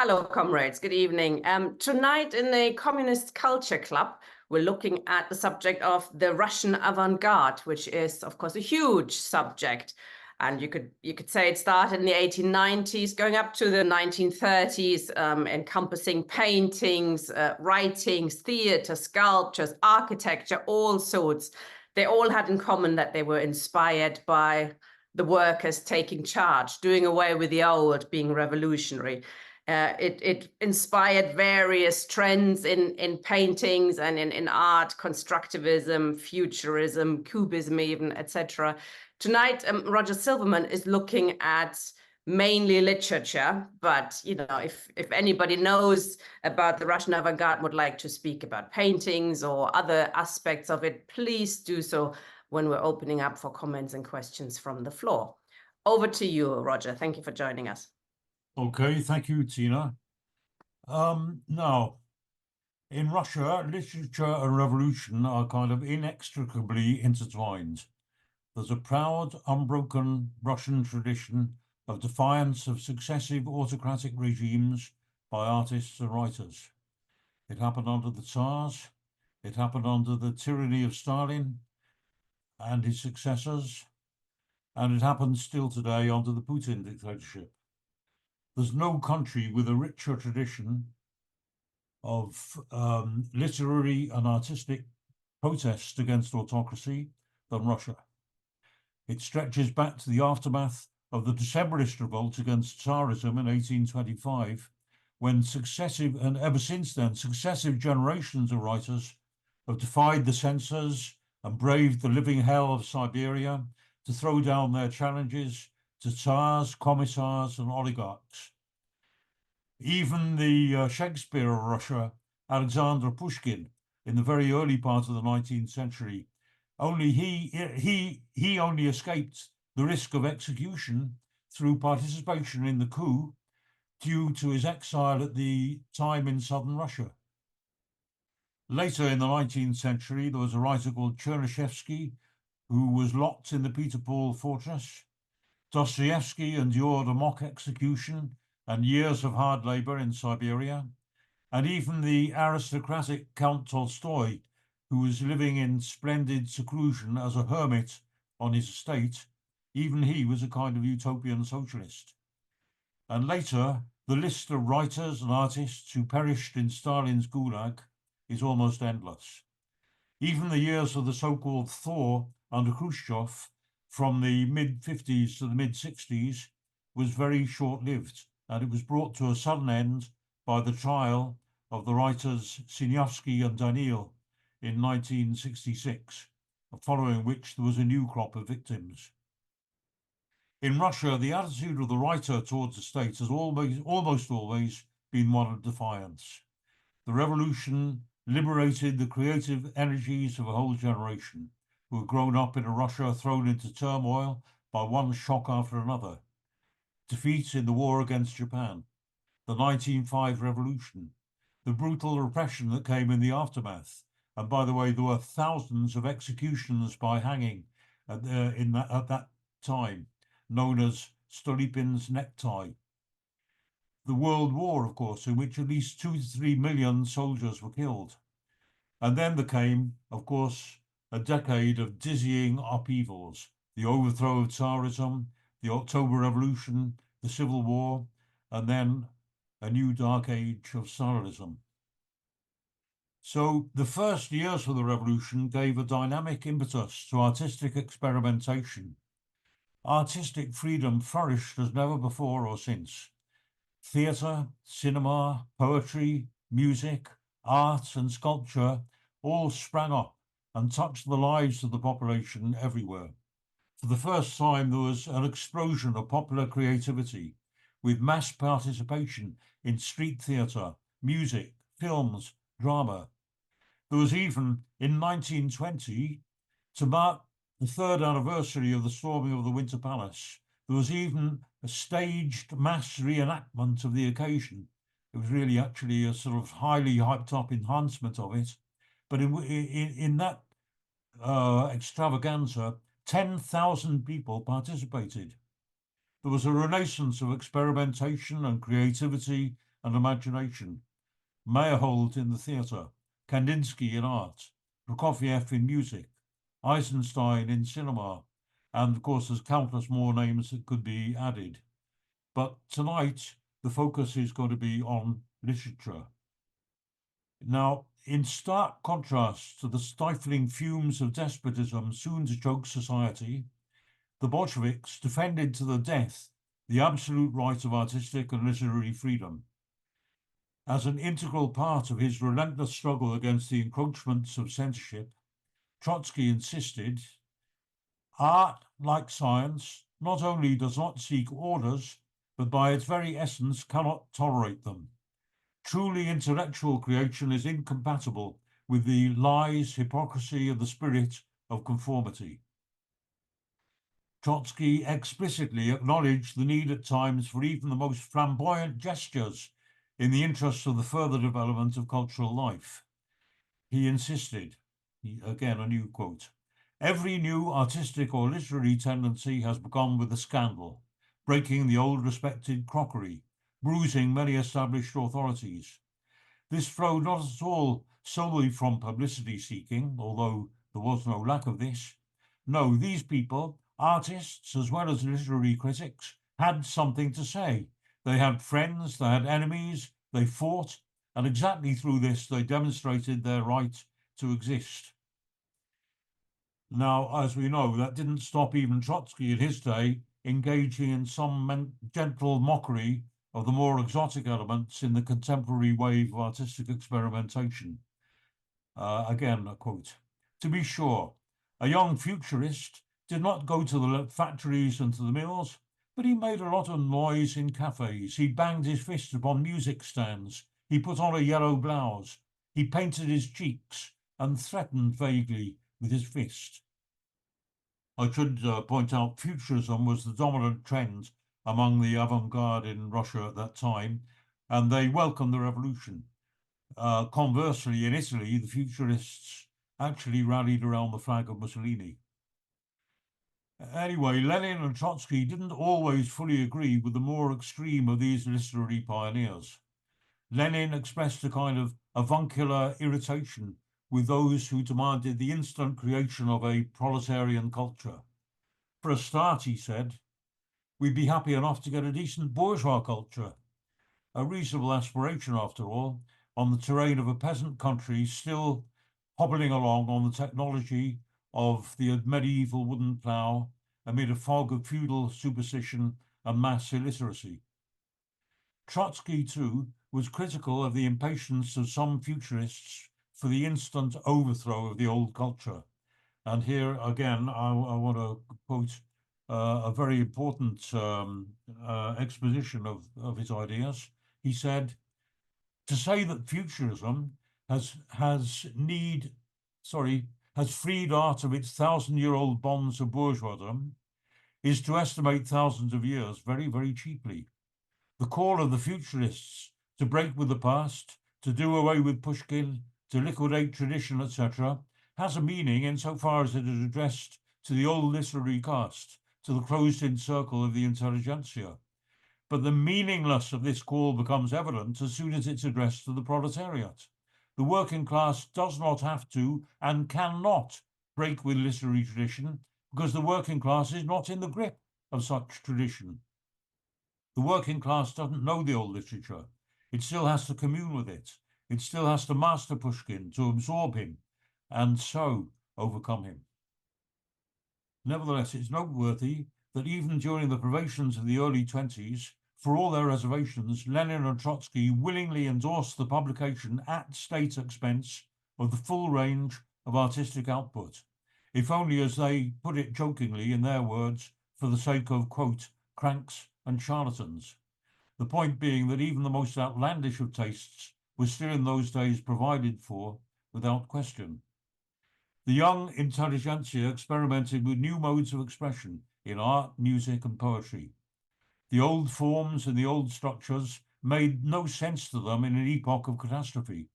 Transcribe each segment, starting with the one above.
Hello, comrades. Good evening. Tonight in the Communist Culture Club, we're looking at the subject of the Russian avant-garde, which is, of course, a huge subject. And you could say it started in the 1890s, going up to the 1930s, encompassing paintings, writings, theater, sculptures, architecture, all sorts. They all had in common that they were inspired by the workers taking charge, doing away with the old, being revolutionary. It inspired various trends in paintings and in art, constructivism, futurism, cubism even, etc. Tonight, Roger Silverman is looking at mainly literature, but if anybody knows about the Russian avant-garde, would like to speak about paintings or other aspects of it, please do so when we're opening up for comments and questions from the floor. Over to you, Roger. Thank you for joining us. Okay, thank you, Tina. Now, in Russia, literature and revolution are kind of inextricably intertwined. There's a proud, unbroken Russian tradition of defiance of successive autocratic regimes by artists and writers. It happened under the Tsars, it happened under the tyranny of Stalin and his successors, and it happens still today under the Putin dictatorship. There's no country with a richer tradition of literary and artistic protest against autocracy than Russia. It stretches back to the aftermath of the Decembrist revolt against Tsarism in 1825, when and ever since then, successive generations of writers have defied the censors and braved the living hell of Siberia to throw down their challenges to Tsars, commissars, and oligarchs. Even the Shakespeare of Russia, Alexander Pushkin, in the very early part of the 19th century, he only escaped the risk of execution through participation in the coup due to his exile at the time in southern Russia. Later in the 19th century, there was a writer called Chernyshevsky who was locked in the Peter Paul fortress. Dostoevsky endured a mock execution and years of hard labor in Siberia. And even the aristocratic Count Tolstoy, who was living in splendid seclusion as a hermit on his estate, even he was a kind of utopian socialist. And later, the list of writers and artists who perished in Stalin's gulag is almost endless. Even the years of the so-called thaw under Khrushchev, from the mid-50s to the mid-60s, was very short-lived, and it was brought to a sudden end by the trial of the writers Sinyavsky and Danil in 1966, following which there was a new crop of victims. In Russia, the attitude of the writer towards the state has almost always been one of defiance. The revolution liberated the creative energies of a whole generation who had grown up in a Russia thrown into turmoil by one shock after another. Defeat in the war against Japan, the 1905 revolution, the brutal repression that came in the aftermath. And by the way, there were thousands of executions by hanging at that time, known as Stolypin's necktie. The World War, of course, in which at least 2 to 3 million soldiers were killed. And then there came, of course, a decade of dizzying upheavals, the overthrow of Tsarism, the October Revolution, the Civil War, and then a new dark age of Stalinism. So the first years of the revolution gave a dynamic impetus to artistic experimentation. Artistic freedom flourished as never before or since. Theatre, cinema, poetry, music, art, and sculpture all sprang up and touched the lives of the population everywhere. For the first time, there was an explosion of popular creativity, with mass participation in street theatre, music, films, drama. There was even, in 1920, to mark the third anniversary of the storming of the Winter Palace, there was even a staged mass reenactment of the occasion. It was really actually a sort of highly hyped up enhancement of it. But in that extravaganza, 10,000 people participated. There was a renaissance of experimentation and creativity and imagination. Meyerhold in the theatre, Kandinsky in art, Prokofiev in music, Eisenstein in cinema, and of course there's countless more names that could be added. But tonight, the focus is going to be on literature. Now, in stark contrast to the stifling fumes of despotism soon to choke society, the Bolsheviks defended to the death the absolute right of artistic and literary freedom. As an integral part of his relentless struggle against the encroachments of censorship, Trotsky insisted, art, like science, not only does not seek orders, but by its very essence cannot tolerate them. Truly intellectual creation is incompatible with the lies, hypocrisy, and the spirit of conformity. Trotsky explicitly acknowledged the need at times for even the most flamboyant gestures in the interests of the further development of cultural life. He insisted, again a new quote, every new artistic or literary tendency has begun with a scandal, breaking the old respected crockery, bruising many established authorities. This flowed not at all solely from publicity seeking, although there was no lack of this. No, these people, artists as well as literary critics, had something to say. They had friends, they had enemies, they fought, and exactly through this they demonstrated their right to exist. Now, as we know, that didn't stop even Trotsky in his day engaging in some gentle mockery of the more exotic elements in the contemporary wave of artistic experimentation. Again, a quote, to be sure, a young futurist did not go to the factories and to the mills, but he made a lot of noise in cafes. He banged his fist upon music stands. He put on a yellow blouse. He painted his cheeks and threatened vaguely with his fist. I should point out Futurism was the dominant trend among the avant-garde in Russia at that time, and they welcomed the revolution. Conversely, in Italy, the Futurists actually rallied around the flag of Mussolini. Anyway, Lenin and Trotsky didn't always fully agree with the more extreme of these literary pioneers. Lenin expressed a kind of avuncular irritation with those who demanded the instant creation of a proletarian culture. For a start, he said, we'd be happy enough to get a decent bourgeois culture. A reasonable aspiration, after all, on the terrain of a peasant country still hobbling along on the technology of the medieval wooden plough amid a fog of feudal superstition and mass illiteracy. Trotsky, too, was critical of the impatience of some futurists for the instant overthrow of the old culture. And here again, I want to quote a very important exposition of his ideas. He said, to say that futurism has freed art of its 1,000-year-old bonds of bourgeoisdom is to estimate thousands of years very, very cheaply. The call of the futurists to break with the past, to do away with Pushkin, to liquidate tradition, etc., has a meaning insofar as it is addressed to the old literary caste, to the closed-in circle of the intelligentsia. But the meaninglessness of this call becomes evident as soon as it's addressed to the proletariat. The working class does not have to and cannot break with literary tradition because the working class is not in the grip of such tradition. The working class doesn't know the old literature. It still has to commune with it. It still has to master Pushkin, to absorb him, and so overcome him. Nevertheless, it's noteworthy that even during the privations of the early 20s, for all their reservations, Lenin and Trotsky willingly endorsed the publication at state expense of the full range of artistic output, if only, as they put it jokingly in their words, for the sake of, quote, cranks and charlatans. The point being that even the most outlandish of tastes was still in those days provided for without question. The young intelligentsia experimented with new modes of expression in art, music, and poetry. The old forms and the old structures made no sense to them in an epoch of catastrophe.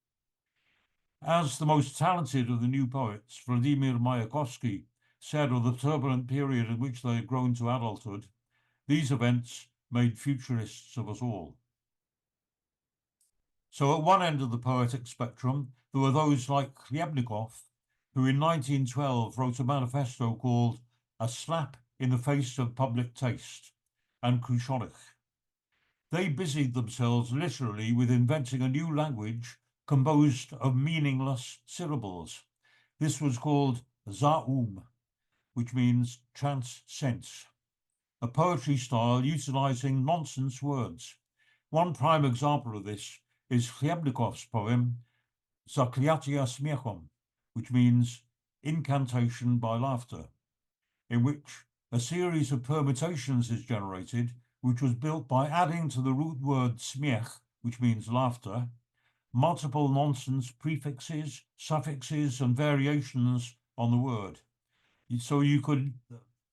As the most talented of the new poets, Vladimir Mayakovsky, said of the turbulent period in which they had grown to adulthood, these events made futurists of us all. So at one end of the poetic spectrum, there were those like Khlyebnikov, who in 1912 wrote a manifesto called A Slap in the Face of Public Taste, and Khrushchev. They busied themselves literally with inventing a new language composed of meaningless syllables. This was called Zaum, which means chance sense, a poetry style utilizing nonsense words. One prime example of this is Khlyebnikov's poem Zaklyatia Smiechom, which means incantation by laughter, in which a series of permutations is generated, which was built by adding to the root word smiech, which means laughter, multiple nonsense prefixes, suffixes, and variations on the word. So you could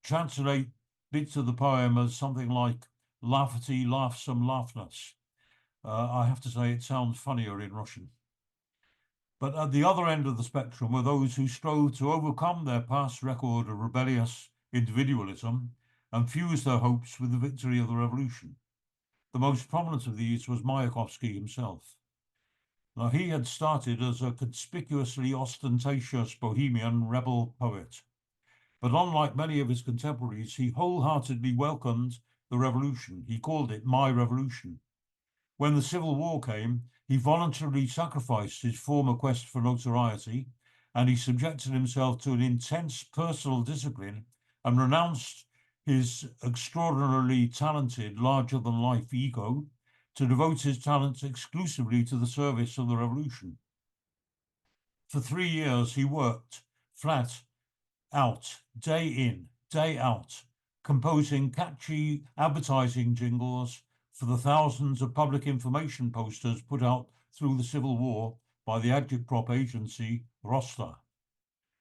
translate bits of the poem as something like laughety, laughsome, laughness. I have to say it sounds funnier in Russian. But at the other end of the spectrum were those who strove to overcome their past record of rebellious individualism and fuse their hopes with the victory of the revolution. The most prominent of these was Mayakovsky himself. Now, he had started as a conspicuously ostentatious bohemian rebel poet, but unlike many of his contemporaries, he wholeheartedly welcomed the revolution. He called it my revolution. When the Civil War came, he voluntarily sacrificed his former quest for notoriety, and he subjected himself to an intense personal discipline and renounced his extraordinarily talented, larger-than-life ego to devote his talents exclusively to the service of the revolution. For 3 years, he worked flat out, day in, day out, composing catchy advertising jingles for the thousands of public information posters put out through the Civil War by the agitprop agency Rosta.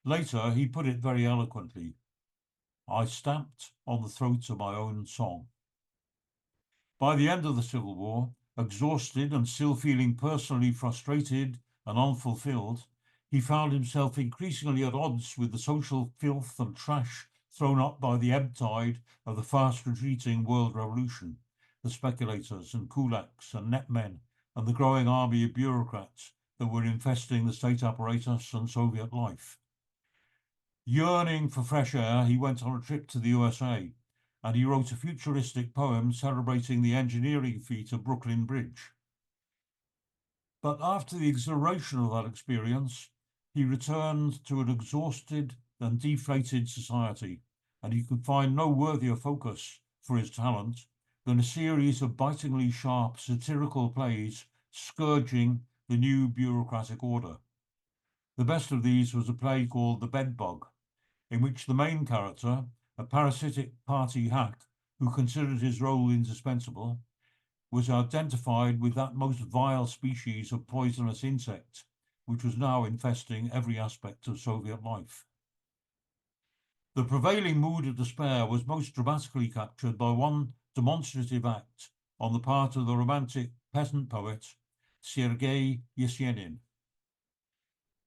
Later, he put it very eloquently, I stamped on the throat of my own song. By the end of the Civil War, exhausted and still feeling personally frustrated and unfulfilled, he found himself increasingly at odds with the social filth and trash thrown up by the ebb tide of the fast-retreating world revolution, the speculators and kulaks and netmen, and the growing army of bureaucrats that were infesting the state apparatus and Soviet life. Yearning for fresh air, he went on a trip to the USA, and he wrote a futuristic poem celebrating the engineering feat of Brooklyn Bridge. But after the exhilaration of that experience, he returned to an exhausted and deflated society, and he could find no worthier focus for his talent than a series of bitingly sharp satirical plays scourging the new bureaucratic order. The best of these was a play called The Bedbug, in which the main character, a parasitic party hack who considered his role indispensable, was identified with that most vile species of poisonous insect, which was now infesting every aspect of Soviet life. The prevailing mood of despair was most dramatically captured by one demonstrative act on the part of the romantic peasant poet Sergei Yesenin.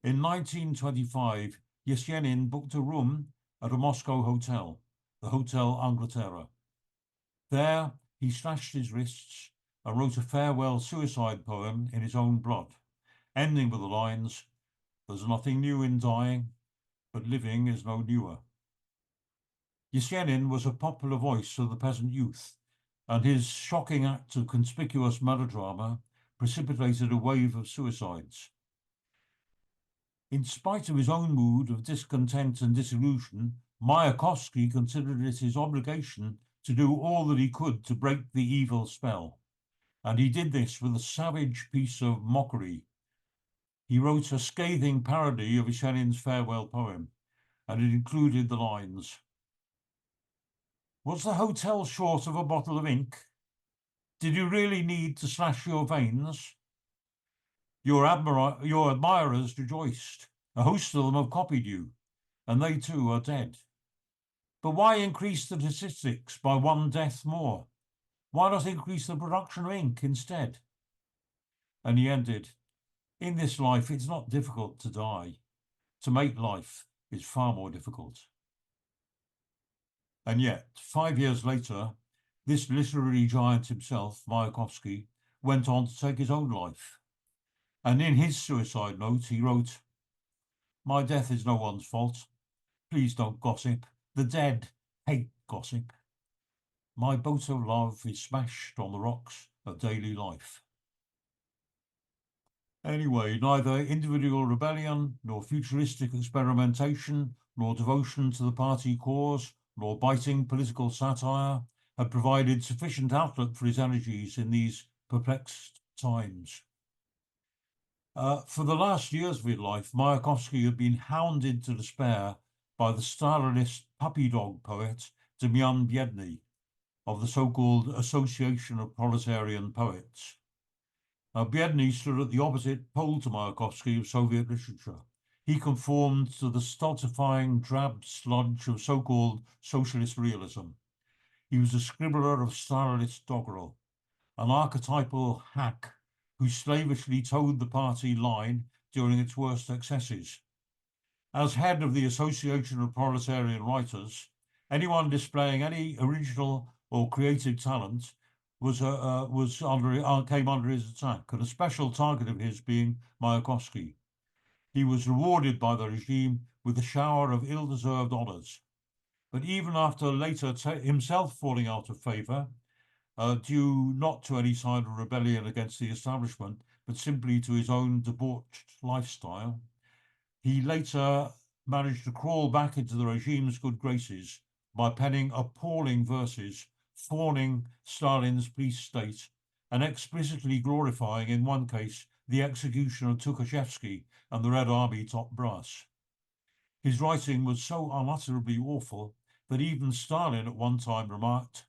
In 1925, Yesenin booked a room at a Moscow hotel, the Hotel Angleterre. There, he slashed his wrists and wrote a farewell suicide poem in his own blood, ending with the lines, "There's nothing new in dying, but living is no newer." Yesenin was a popular voice of the peasant youth, and his shocking act of conspicuous melodrama precipitated a wave of suicides. In spite of his own mood of discontent and disillusion, Mayakovsky considered it his obligation to do all that he could to break the evil spell, and he did this with a savage piece of mockery. He wrote a scathing parody of Yesenin's farewell poem, and it included the lines, "Was the hotel short of a bottle of ink? Did you really need to slash your veins? Your admirers rejoiced. A host of them have copied you, and they too are dead. But why increase the statistics by one death more? Why not increase the production of ink instead?" And he ended, "In this life, it's not difficult to die. To make life is far more difficult." And yet, 5 years later, this literary giant himself, Mayakovsky, went on to take his own life. And in his suicide note, he wrote, "My death is no one's fault. Please don't gossip. The dead hate gossip. My boat of love is smashed on the rocks of daily life." Anyway, neither individual rebellion, nor futuristic experimentation, nor devotion to the party cause, nor biting political satire had provided sufficient outlet for his energies in these perplexed times. For the last years of his life, Mayakovsky had been hounded to despair by the Stalinist puppy dog poet Demyan Biedny of the so-called Association of Proletarian Poets. Now, Biedny stood at the opposite pole to Mayakovsky of Soviet literature. He conformed to the stultifying drab sludge of so-called socialist realism. He was a scribbler of Stalinist doggerel, an archetypal hack who slavishly towed the party line during its worst excesses. As head of the Association of Proletarian Writers, anyone displaying any original or creative talent came under his attack, and a special target of his being Mayakovsky. He was rewarded by the regime with a shower of ill-deserved honours. But even after later himself falling out of favour, due not to any sign of rebellion against the establishment, but simply to his own debauched lifestyle, he later managed to crawl back into the regime's good graces by penning appalling verses, fawning Stalin's police state, and explicitly glorifying, in one case, the execution of Tukhachevsky and the Red Army top brass. His writing was so unutterably awful that even Stalin at one time remarked,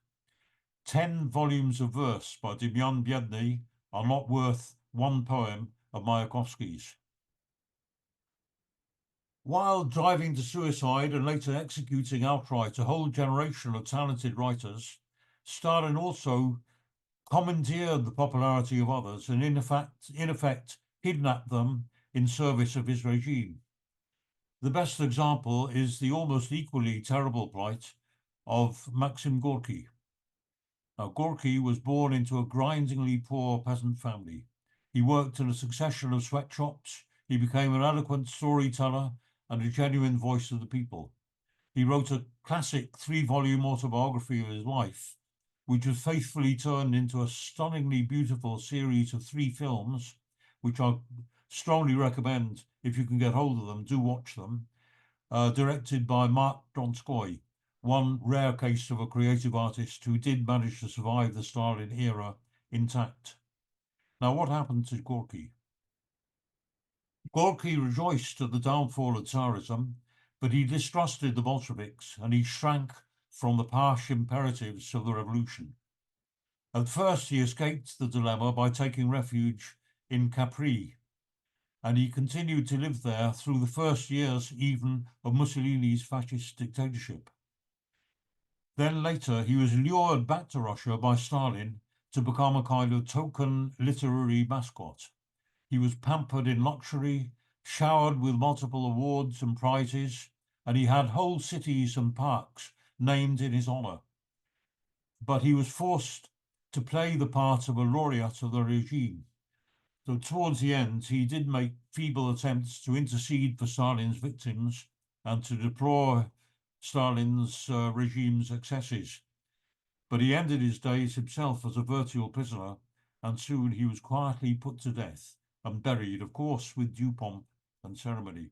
10 volumes of verse by Demyan Biedny are not worth one poem of Mayakovsky's. While driving to suicide and later executing outright a whole generation of talented writers, Stalin also commandeered the popularity of others and in effect kidnapped them in service of his regime. The best example is the almost equally terrible plight of Maxim Gorky. Now, Gorky was born into a grindingly poor peasant family. He worked in a succession of sweatshops. He became an eloquent storyteller and a genuine voice of the people. He wrote a classic 3-volume autobiography of his life, which was faithfully turned into a stunningly beautiful series of 3 films, which I strongly recommend, if you can get hold of them, do watch them, directed by Mark Donskoy, one rare case of a creative artist who did manage to survive the Stalin era intact. Now, what happened to Gorky? Gorky rejoiced at the downfall of Tsarism, but he distrusted the Bolsheviks and he shrank from the harsh imperatives of the revolution. At first, he escaped the dilemma by taking refuge in Capri, and he continued to live there through the first years even of Mussolini's fascist dictatorship. Then later, he was lured back to Russia by Stalin to become a kind of token literary mascot. He was pampered in luxury, showered with multiple awards and prizes, and he had whole cities and parks named in his honor. But he was forced to play the part of a laureate of the regime. So towards the end, he did make feeble attempts to intercede for Stalin's victims and to deplore Stalin's regime's excesses. But he ended his days himself as a virtual prisoner, and soon he was quietly put to death and buried, of course, with due pomp and ceremony.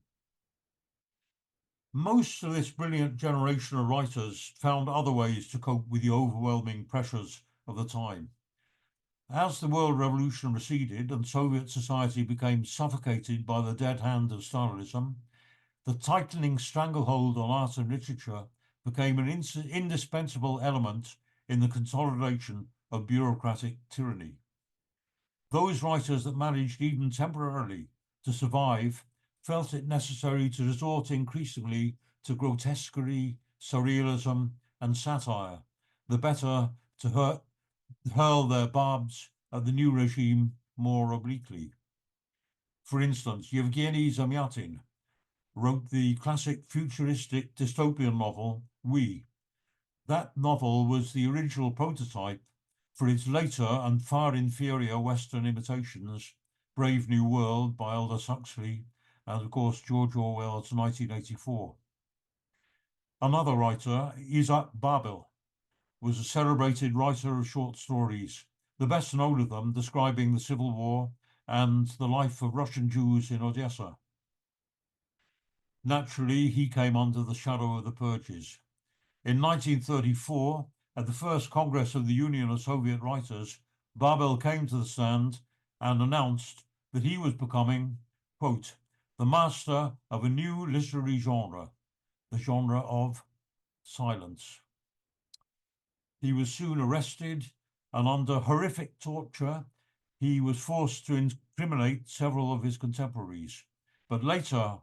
Most of this brilliant generation of writers found other ways to cope with the overwhelming pressures of the time. As the world revolution receded and Soviet society became suffocated by the dead hand of Stalinism, the tightening stranglehold on art and literature became an indispensable element in the consolidation of bureaucratic tyranny. Those writers that managed even temporarily to survive felt it necessary to resort increasingly to grotesquerie, surrealism, and satire, the better to hurl their barbs at the new regime more obliquely. For instance, Yevgeny Zamyatin wrote the classic futuristic dystopian novel, We. That novel was the original prototype for its later and far inferior Western imitations, Brave New World by Aldous Huxley, and of course George Orwell's 1984. Another writer, Isaac Babel, was a celebrated writer of short stories, the best known of them describing the Civil War and the life of Russian Jews in Odessa. Naturally, he came under the shadow of the purges. In 1934, at the first Congress of the Union of Soviet Writers, Babel came to the stand and announced that he was becoming, quote, the master of a new literary genre, the genre of silence. He was soon arrested, and under horrific torture, he was forced to incriminate several of his contemporaries. But later,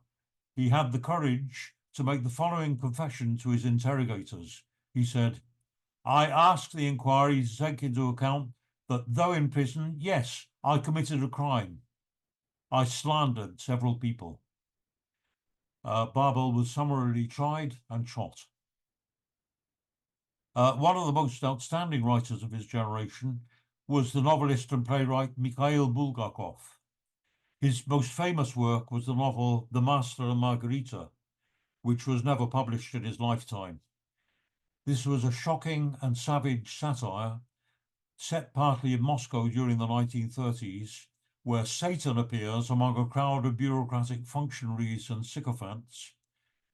he had the courage to make the following confession to his interrogators. He said, I asked the inquiry to take into account that though in prison, yes, I committed a crime. I slandered several people. Babel was summarily tried and shot. One of the most outstanding writers of his generation was the novelist and playwright Mikhail Bulgakov. His most famous work was the novel The Master and Margarita, which was never published in his lifetime. This was a shocking and savage satire set partly in Moscow during the 1930s, where Satan appears among a crowd of bureaucratic functionaries and sycophants.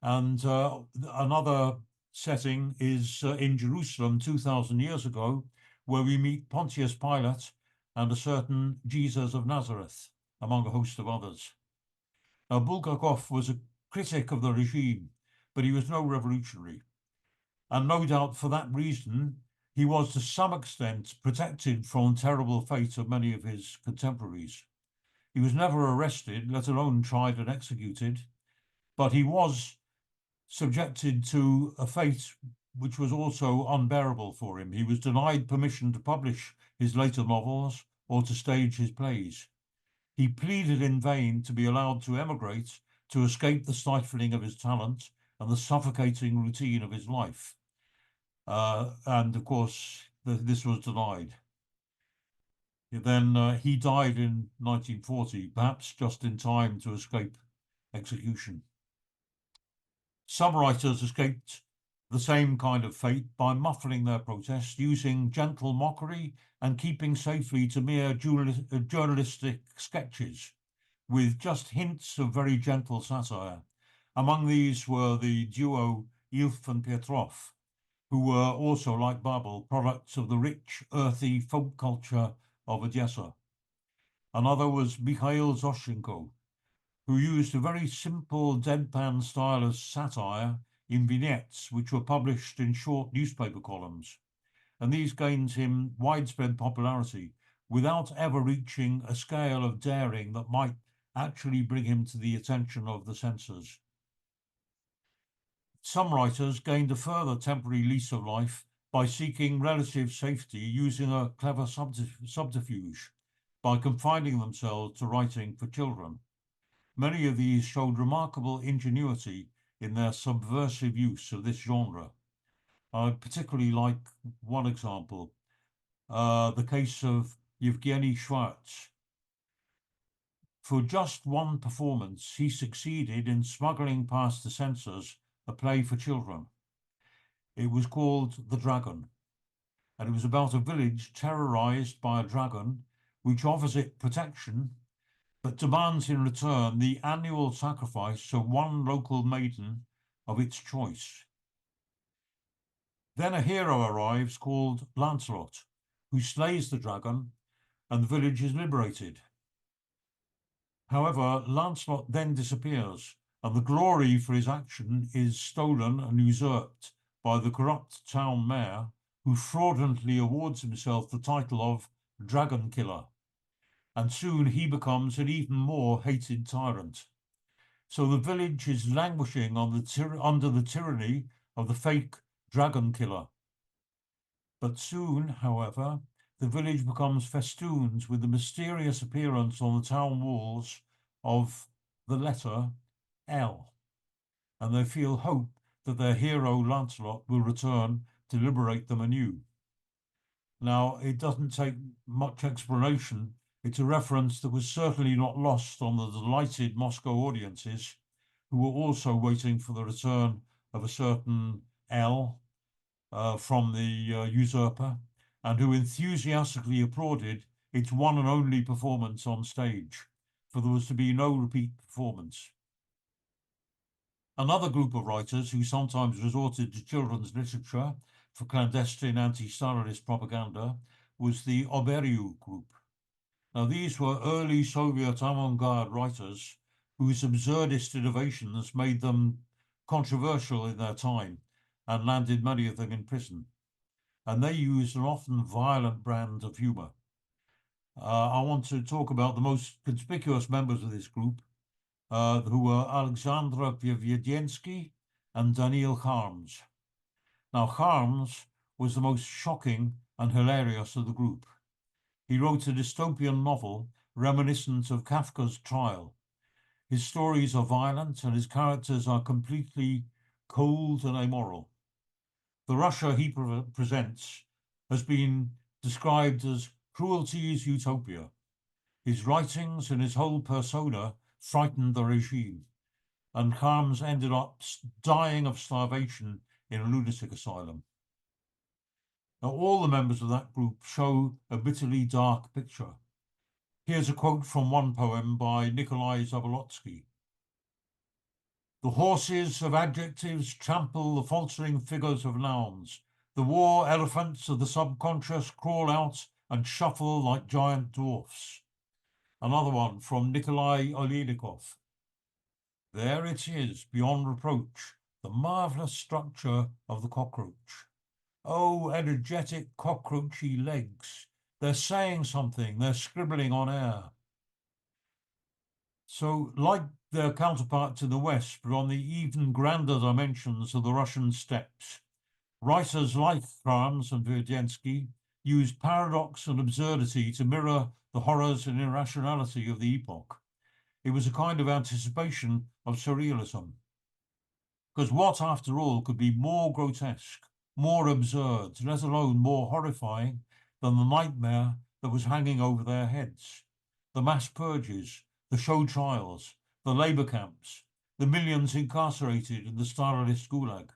And another setting is in Jerusalem 2,000 years ago, where we meet Pontius Pilate and a certain Jesus of Nazareth, among a host of others. Now, Bulgakov was a critic of the regime, but he was no revolutionary. And no doubt for that reason, he was to some extent protected from the terrible fate of many of his contemporaries. He was never arrested, let alone tried and executed, but he was subjected to a fate which was also unbearable for him. He was denied permission to publish his later novels or to stage his plays. He pleaded in vain to be allowed to emigrate, to escape the stifling of his talent and the suffocating routine of his life. And of course, this was denied. Then he died in 1940, perhaps just in time to escape execution. Some writers escaped the same kind of fate by muffling their protest, using gentle mockery and keeping safely to mere journalistic sketches with just hints of very gentle satire. Among these were the duo Ilf and Petrov, who were also, like Babel, products of the rich, earthy folk culture of Odessa. Another was Mikhail Zoshenko, who used a very simple deadpan style of satire in vignettes which were published in short newspaper columns. And these gained him widespread popularity without ever reaching a scale of daring that might actually bring him to the attention of the censors. Some writers gained a further temporary lease of life by seeking relative safety using a clever subterfuge, by confining themselves to writing for children. Many of these showed remarkable ingenuity in their subversive use of this genre. I particularly like one example, the case of Yevgeny Schwartz. For just one performance, he succeeded in smuggling past the censors a play for children. It was called The Dragon, and it was about a village terrorized by a dragon which offers it protection but demands in return the annual sacrifice of one local maiden of its choice. Then a hero arrives called Lancelot, who slays the dragon, and the village is liberated. However, Lancelot then disappears, and the glory for his action is stolen and usurped by the corrupt town mayor, who fraudulently awards himself the title of Dragon Killer. And soon he becomes an even more hated tyrant. So the village is languishing under the tyranny of the fake dragon killer. But soon, however, the village becomes festooned with the mysterious appearance on the town walls of the letter L, and they feel hope that their hero Lancelot will return to liberate them anew. Now, it doesn't take much explanation It's a reference that was certainly not lost on the delighted Moscow audiences, who were also waiting for the return of a certain L from the usurper, and who enthusiastically applauded its one and only performance on stage, for there was to be no repeat performance. Another group of writers who sometimes resorted to children's literature for clandestine anti-Stalinist propaganda was the Oberiu group. Now, these were early Soviet avant-garde writers whose absurdist innovations made them controversial in their time and landed many of them in prison. And they used an often violent brand of humor. I want to talk about the most conspicuous members of this group, who were Alexandra Pieviedensky and Daniil Harms. Now, Harms was the most shocking and hilarious of the group. He wrote a dystopian novel reminiscent of Kafka's Trial. His stories are violent and his characters are completely cold and amoral. The Russia he presents has been described as cruelty's utopia. His writings and his whole persona frightened the regime, and Harms ended up dying of starvation in a lunatic asylum. Now, all the members of that group show a bitterly dark picture. Here's a quote from one poem by Nikolai Zabolotsky. The horses of adjectives trample the faltering figures of nouns. The war elephants of the subconscious crawl out and shuffle like giant dwarfs. Another one from Nikolai Oleynikov. There it is, beyond reproach, the marvellous structure of the cockroach. Oh, energetic cockroachy legs. They're saying something, they're scribbling on air. So, like their counterparts in the West, but on the even grander dimensions of the Russian steppes, writers like Harms and Verdiensky used paradox and absurdity to mirror the horrors and irrationality of the epoch. It was a kind of anticipation of surrealism. Because what, after all, could be more grotesque, more absurd, let alone more horrifying than the nightmare that was hanging over their heads? The mass purges, the show trials, the labor camps, the millions incarcerated in the Stalinist gulag.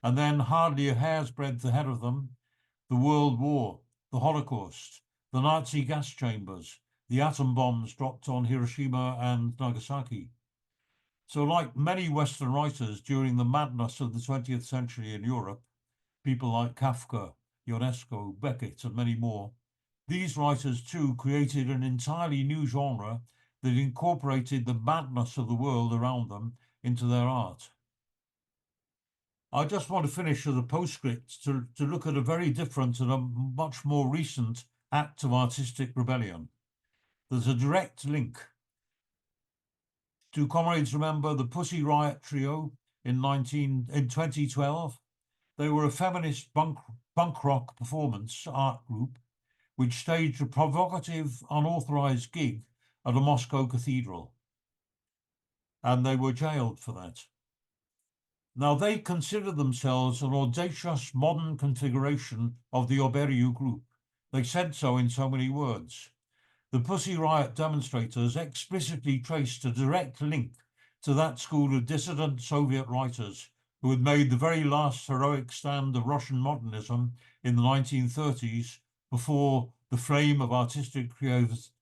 And then, hardly a hair's breadth ahead of them, the World War, the Holocaust, the Nazi gas chambers, the atom bombs dropped on Hiroshima and Nagasaki. So, like many Western writers during the madness of the 20th century in Europe, people like Kafka, Ionesco, Beckett, and many more, these writers too created an entirely new genre that incorporated the madness of the world around them into their art. I just want to finish with a postscript to look at a very different and a much more recent act of artistic rebellion. There's a direct link. Do comrades remember the Pussy Riot Trio in 2012? They were a feminist punk rock performance art group which staged a provocative, unauthorized gig at a Moscow cathedral. And they were jailed for that. Now, they consider themselves an audacious modern configuration of the Oberiu group. They said so in so many words. The Pussy Riot demonstrators explicitly traced a direct link to that school of dissident Soviet writers who had made the very last heroic stand of Russian modernism in the 1930s before the flame of artistic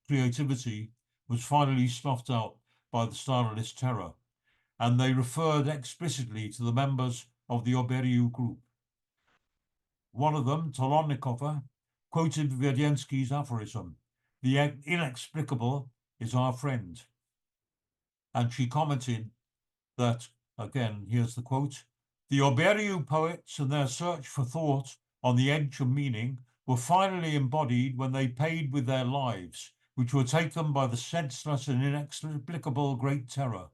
creativity was finally snuffed out by the Stalinist terror. And they referred explicitly to the members of the Oberiu group. One of them, Tolonikova, quoted Verdiensky's aphorism, "The inexplicable is our friend." And she commented that, again, here's the quote, "The Oberiu poets and their search for thought on the edge of meaning were finally embodied when they paid with their lives, which were taken by the senseless and inexplicable Great Terror.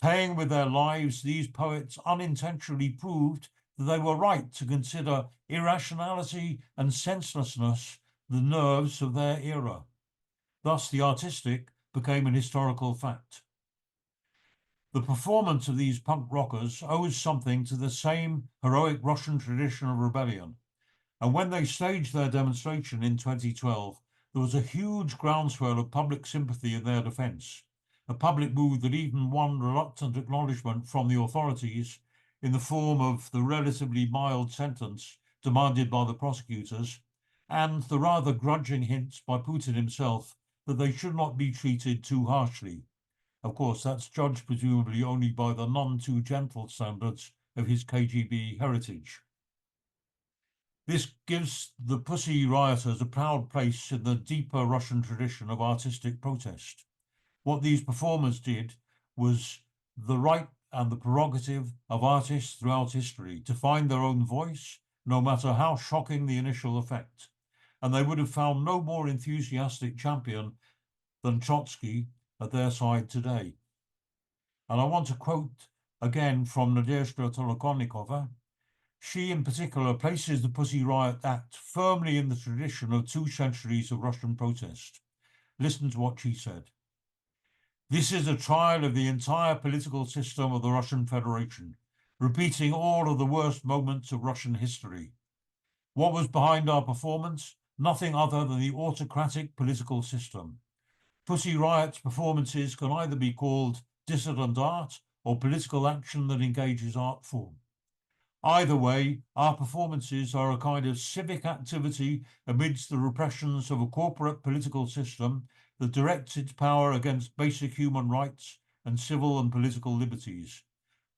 Paying with their lives, these poets unintentionally proved that they were right to consider irrationality and senselessness the nerves of their era. Thus, the artistic became an historical fact." The performance of these punk rockers owes something to the same heroic Russian tradition of rebellion. And when they staged their demonstration in 2012, there was a huge groundswell of public sympathy in their defence, a public mood that even won reluctant acknowledgement from the authorities in the form of the relatively mild sentence demanded by the prosecutors and the rather grudging hints by Putin himself that they should not be treated too harshly. Of course, that's judged presumably only by the none too gentle standards of his KGB heritage. This gives the Pussy Rioters a proud place in the deeper Russian tradition of artistic protest. What these performers did was the right and the prerogative of artists throughout history to find their own voice, no matter how shocking the initial effect. And they would have found no more enthusiastic champion than Trotsky at their side today. And I want to quote again from Nadezhda Tolokonnikova. She in particular places the Pussy Riot Act firmly in the tradition of 2 centuries of Russian protest. Listen to what she said. This is a trial of the entire political system of the Russian Federation, repeating all of the worst moments of Russian history. What was behind our performance? Nothing other than the autocratic political system. Pussy Riot's performances can either be called dissident art or political action that engages art form. Either way, our performances are a kind of civic activity amidst the repressions of a corporate political system that directs its power against basic human rights and civil and political liberties.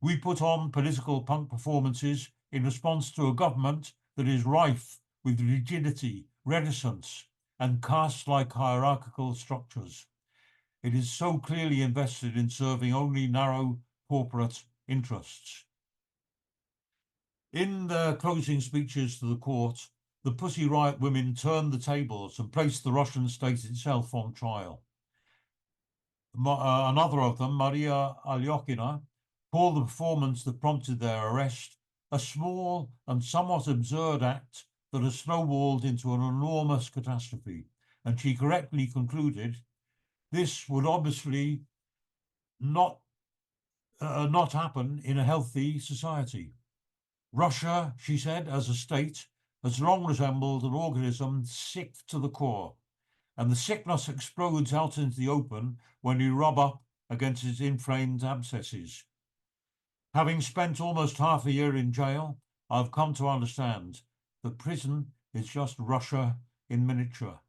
We put on political punk performances in response to a government that is rife with rigidity, reticence, and caste-like hierarchical structures. It is so clearly invested in serving only narrow corporate interests. In their closing speeches to the court, the Pussy Riot women turned the tables and placed the Russian state itself on trial. Another of them, Maria Alyokina, called the performance that prompted their arrest a small and somewhat absurd act that has snowballed into an enormous catastrophe. And she correctly concluded, this would obviously not happen in a healthy society. Russia, she said, as a state, has long resembled an organism sick to the core, and the sickness explodes out into the open when you rub up against its inflamed abscesses. Having spent almost half a year in jail, I've come to understand that prison is just Russia in miniature.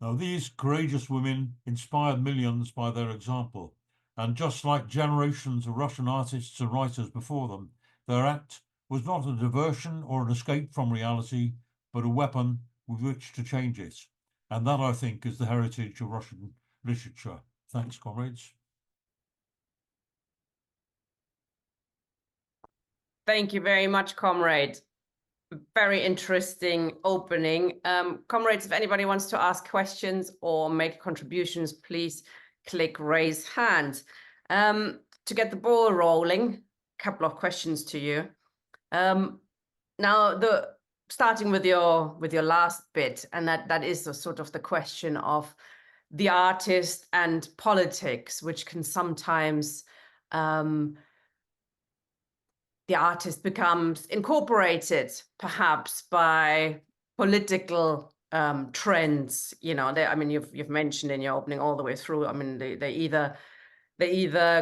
Now, these courageous women inspired millions by their example, and just like generations of Russian artists and writers before them, their act was not a diversion or an escape from reality, but a weapon with which to change it. And that, I think, is the heritage of Russian literature. Thanks, comrades. Thank you very much, comrade. Very interesting opening. Comrades, if anybody wants to ask questions or make contributions, please click raise hand. To get the ball rolling, a couple of questions to you. Now, starting with your last bit, and that is the sort of the question of the artist and politics, which can sometimes the artist becomes incorporated perhaps by political trends. You know, I mean, you've mentioned in your opening all the way through. I mean, they either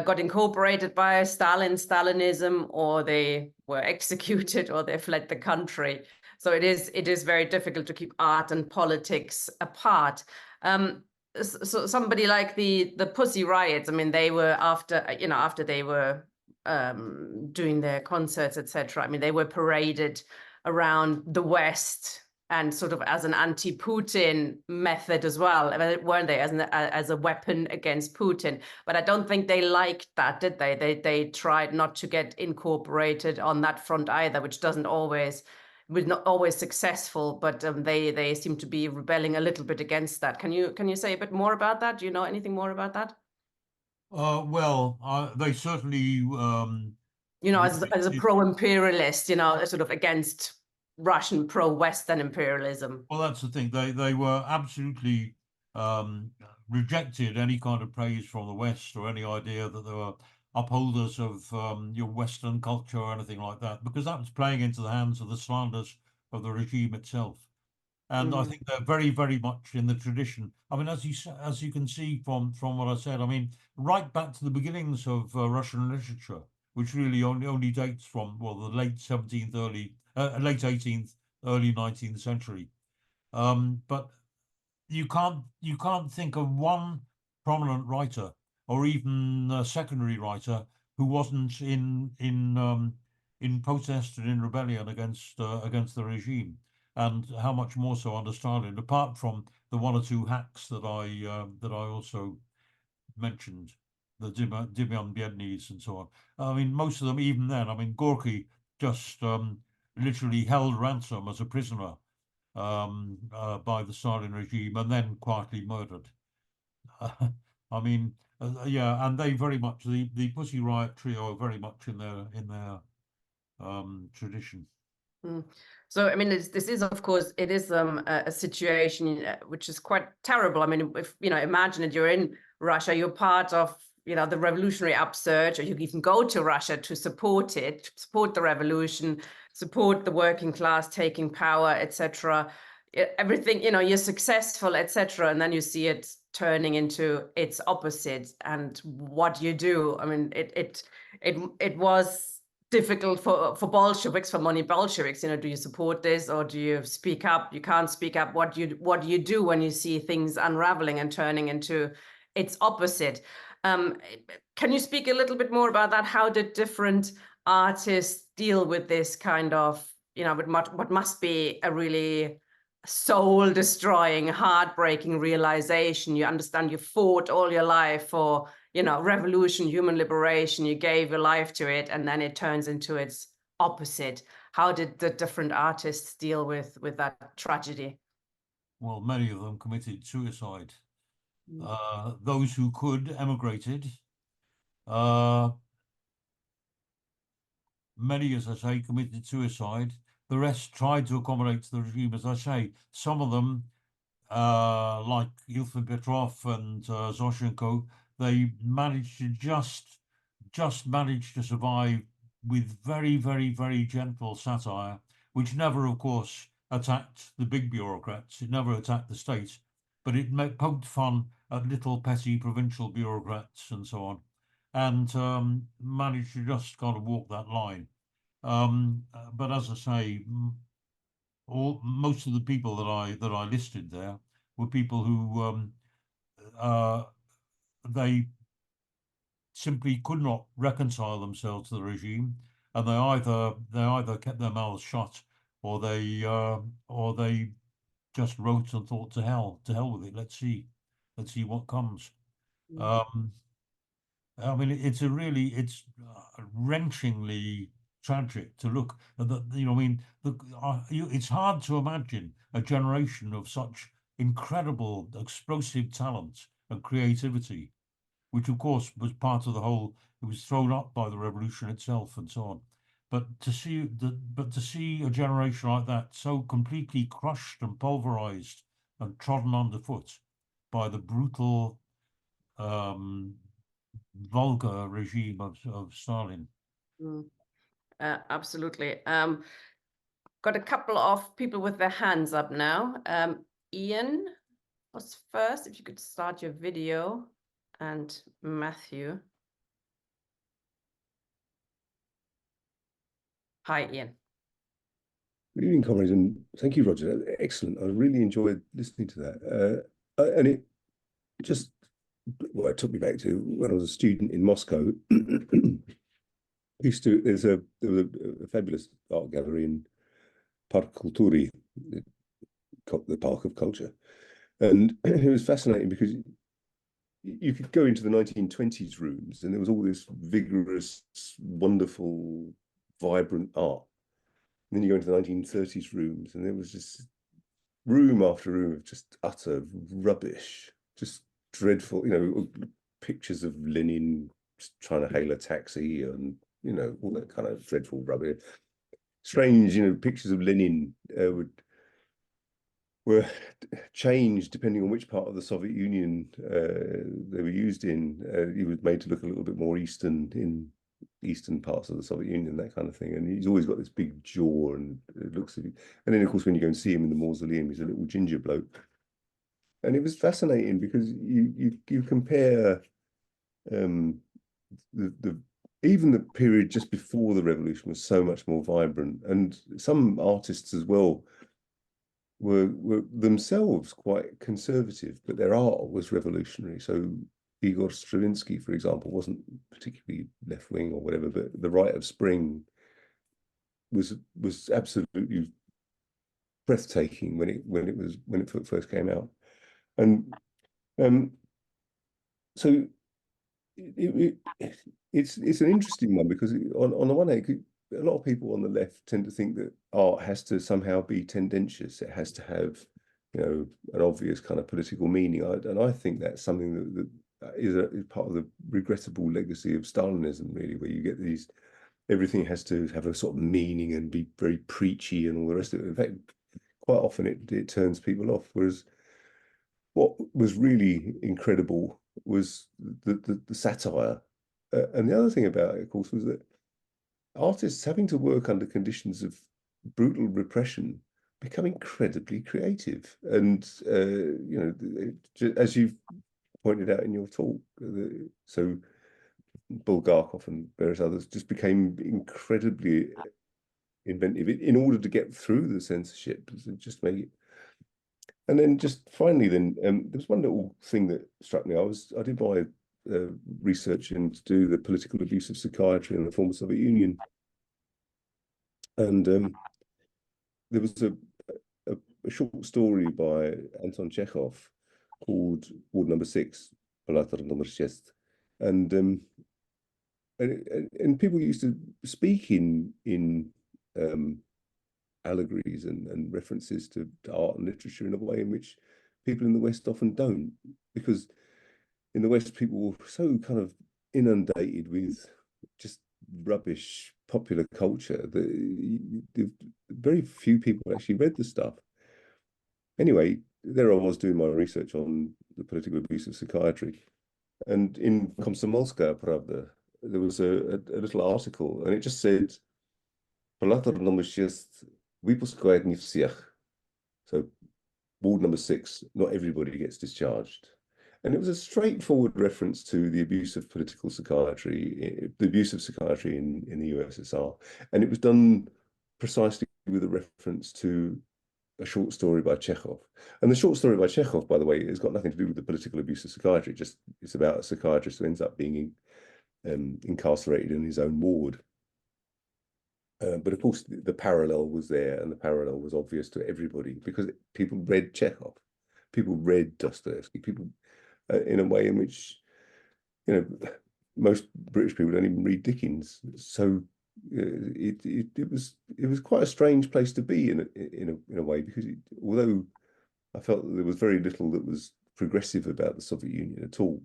got incorporated by Stalinism, or they were executed, or they fled the country. So it is very difficult to keep art and politics apart. So somebody like the Pussy Riots, I mean, they were after they were doing their concerts, etc. I mean, they were paraded around the West and sort of as an anti-Putin method as well, weren't they? As a weapon against Putin. But I don't think they liked that, did they? They tried not to get incorporated on that front either, which was not always successful. But they seem to be rebelling a little bit against that. Can you say a bit more about that? Do you know anything more about that? They certainly, as a pro-imperialist, sort of against Russian pro-Western imperialism. Well, that's the thing. They were absolutely rejected any kind of praise from the West or any idea that they were upholders of your Western culture or anything like that, because that was playing into the hands of the slanders of the regime itself. And I think they're very, very much in the tradition. I mean, as you can see from what I said, I mean, right back to the beginnings of Russian literature, which really only dates from, well, the late 17th, late 18th, early 19th century. But you can't think of one prominent writer or even a secondary writer who wasn't in protest and in rebellion against the regime, and how much more so under Stalin, apart from the one or two hacks that I also mentioned, the Dimion Biednys and so on. I mean, most of them, even then, I mean, Gorky just literally held ransom as a prisoner by the Stalin regime and then quietly murdered. I mean, yeah, and they very much, the Pussy Riot trio are very much in their tradition. So, I mean, this is, of course, it is a situation which is quite terrible. I mean, if, imagine that you're in Russia, you're part of, the revolutionary upsurge, or you even go to Russia to support it, support the revolution, support the working class taking power, etc. Everything, you're successful, etc. And then you see it turning into its opposite. And what you do, I mean, it was difficult for Bolsheviks, for many Bolsheviks, do you support this or do you speak up? You can't speak up. What do you do when you see things unraveling and turning into its opposite? Can you speak a little bit more about that? How did different artists deal with this kind of, with what must be a really soul-destroying, heartbreaking realization? You understand you fought all your life for revolution, human liberation, you gave your life to it, and then it turns into its opposite. How did the different artists deal with that tragedy? Well, many of them committed suicide. Those who could emigrated. Many, as I say, committed suicide. The rest tried to accommodate the regime, as I say. Some of them, like Ilfin Petrov and Zoshenko, they managed to just managed to survive with very, very, very gentle satire, which never, of course, attacked the big bureaucrats. It never attacked the state, but it poked fun at little petty provincial bureaucrats and so on, and managed to just kind of walk that line. But as I say, most of the people that I listed there were people who they simply could not reconcile themselves to the regime, and they either kept their mouths shut, or they just wrote and thought, to hell with it. Let's see what comes. I mean, it's wrenchingly tragic to look at the, I mean, it's hard to imagine a generation of such incredible, explosive talent and creativity, which of course was part of the whole. It was thrown up by the revolution itself and so on. But to see a generation like that so completely crushed and pulverized and trodden underfoot by the brutal, vulgar regime of Stalin. Absolutely. Got a couple of people with their hands up now. Ian was first. If you could start your video, and Matthew. Hi, Ian. Good evening, comrades, and thank you, Roger. Excellent. I really enjoyed listening to that. And it just, well, it took me back to when I was a student in Moscow. There was a fabulous art gallery in Park Kultury, the Park of Culture, and it was fascinating because you could go into the 1920s rooms and there was all this vigorous, wonderful, vibrant art. And then you go into the 1930s rooms and there was just room after room of just utter rubbish, just dreadful, pictures of Lenin trying to hail a taxi and, all that kind of dreadful rubbish. Strange, pictures of Lenin were changed depending on which part of the Soviet Union they were used in. He was made to look a little bit more Eastern in eastern parts of the Soviet Union, that kind of thing. And he's always got this big jaw, and it looks. And then, of course, when you go and see him in the mausoleum, he's a little ginger bloke. And it was fascinating because you compare the even the period just before the revolution was so much more vibrant, and some artists as well were themselves quite conservative, but their art was revolutionary. So Igor Stravinsky, for example, wasn't particularly left-wing or whatever, but The Rite of Spring was absolutely breathtaking when it first came out. And so it's an interesting one, because on the one hand, a lot of people on the left tend to think that art has to somehow be tendentious. It has to have, an obvious kind of political meaning. And I think that's something that is part of the regrettable legacy of Stalinism, really, where you get these, everything has to have a sort of meaning and be very preachy and all the rest of it. In fact, quite often it turns people off. Whereas what was really incredible was the satire. And the other thing about it, of course, was that artists having to work under conditions of brutal repression become incredibly creative. And, as you've pointed out in your talk, so Bulgakov and various others just became incredibly inventive in order to get through the censorship, just make it. And then just finally, there was one little thing that struck me. I did my research into do the political abuse of psychiatry in the former Soviet Union, and there was a short story by Anton Chekhov called Ward Number 6, Palatar Number 6, and people used to speak in allegories and references to art and literature in a way in which people in the West often don't, because in the West people were so kind of inundated with just rubbish popular culture that very few people actually read the stuff. Anyway, there I was doing my research on the political abuse of psychiatry, and in Komsomolskaya Pravda there was a little article, and it just said Palatar Number 6 выпускает не всех. So ward number 6, not everybody gets discharged. And it was a straightforward reference to the abuse of political psychiatry, the abuse of psychiatry in the USSR. And it was done precisely with a reference to a short story by Chekhov. And the short story by Chekhov, by the way, has got nothing to do with the political abuse of psychiatry. It's about a psychiatrist who ends up being incarcerated in his own ward. But of course, the parallel was there, and the parallel was obvious to everybody, because people read Chekhov, people read Dostoevsky, people in a way in which, most British people don't even read Dickens. So it was quite a strange place to be in a way, because although I felt that there was very little that was progressive about the Soviet Union at all,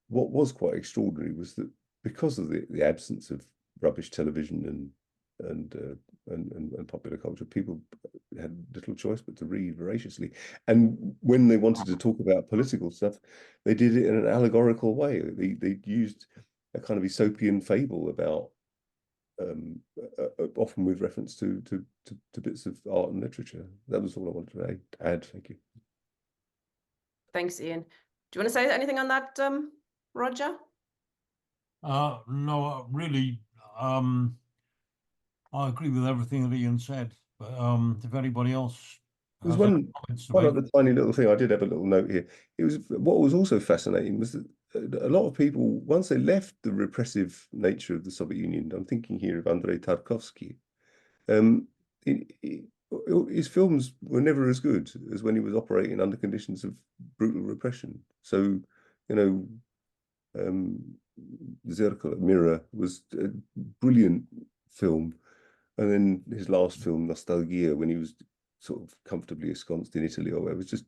what was quite extraordinary was that because of the absence of rubbish television and popular culture, people had little choice but to read voraciously. And when they wanted to talk about political stuff, they did it in an allegorical way. They used a kind of Aesopian fable about, often with reference to bits of art and literature. That was all I wanted to add. Thank you. Thanks, Ian. Do you want to say anything on that, Roger? No, really. I agree with everything that Ian said, but if anybody else There's one other tiny little thing. I did have a little note here. What was also fascinating was that a lot of people, once they left the repressive nature of the Soviet Union, I'm thinking here of Andrei Tarkovsky, his films were never as good as when he was operating under conditions of brutal repression. So, Zerkalo, Mirror, was a brilliant film. And then his last film, Nostalgia, when he was sort of comfortably ensconced in Italy or whatever, it was just,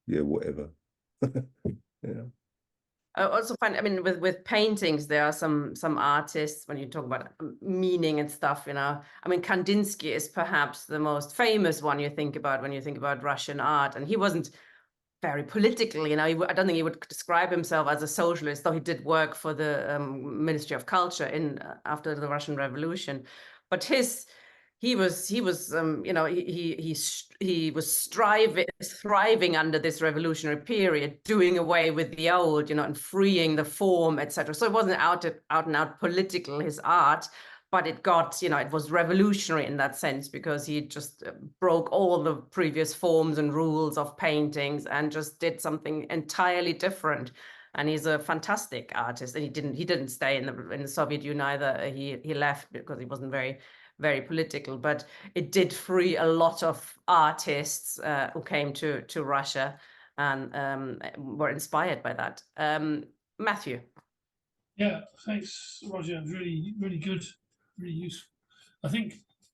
whatever. Yeah. I also find, with paintings, there are some artists, when you talk about meaning and stuff, Kandinsky is perhaps the most famous one you think about when you think about Russian art. And he wasn't very political. You know, I don't think he would describe himself as a socialist, though he did work for the Ministry of Culture in after the Russian Revolution. But he was you know, he was thriving under this revolutionary period, doing away with the old, you know, and freeing the form, etc. So it wasn't out and out political, his art, but it got, you know, it was revolutionary in that sense, because he just broke all the previous forms and rules of paintings and just did something entirely different. And he's a fantastic artist. And he didn't stay in the Soviet Union either. He left because he wasn't very political. But it did free a lot of artists who came to Russia and were inspired by that. Matthew. Yeah, thanks, Roger. It was really, really good. Really useful. I think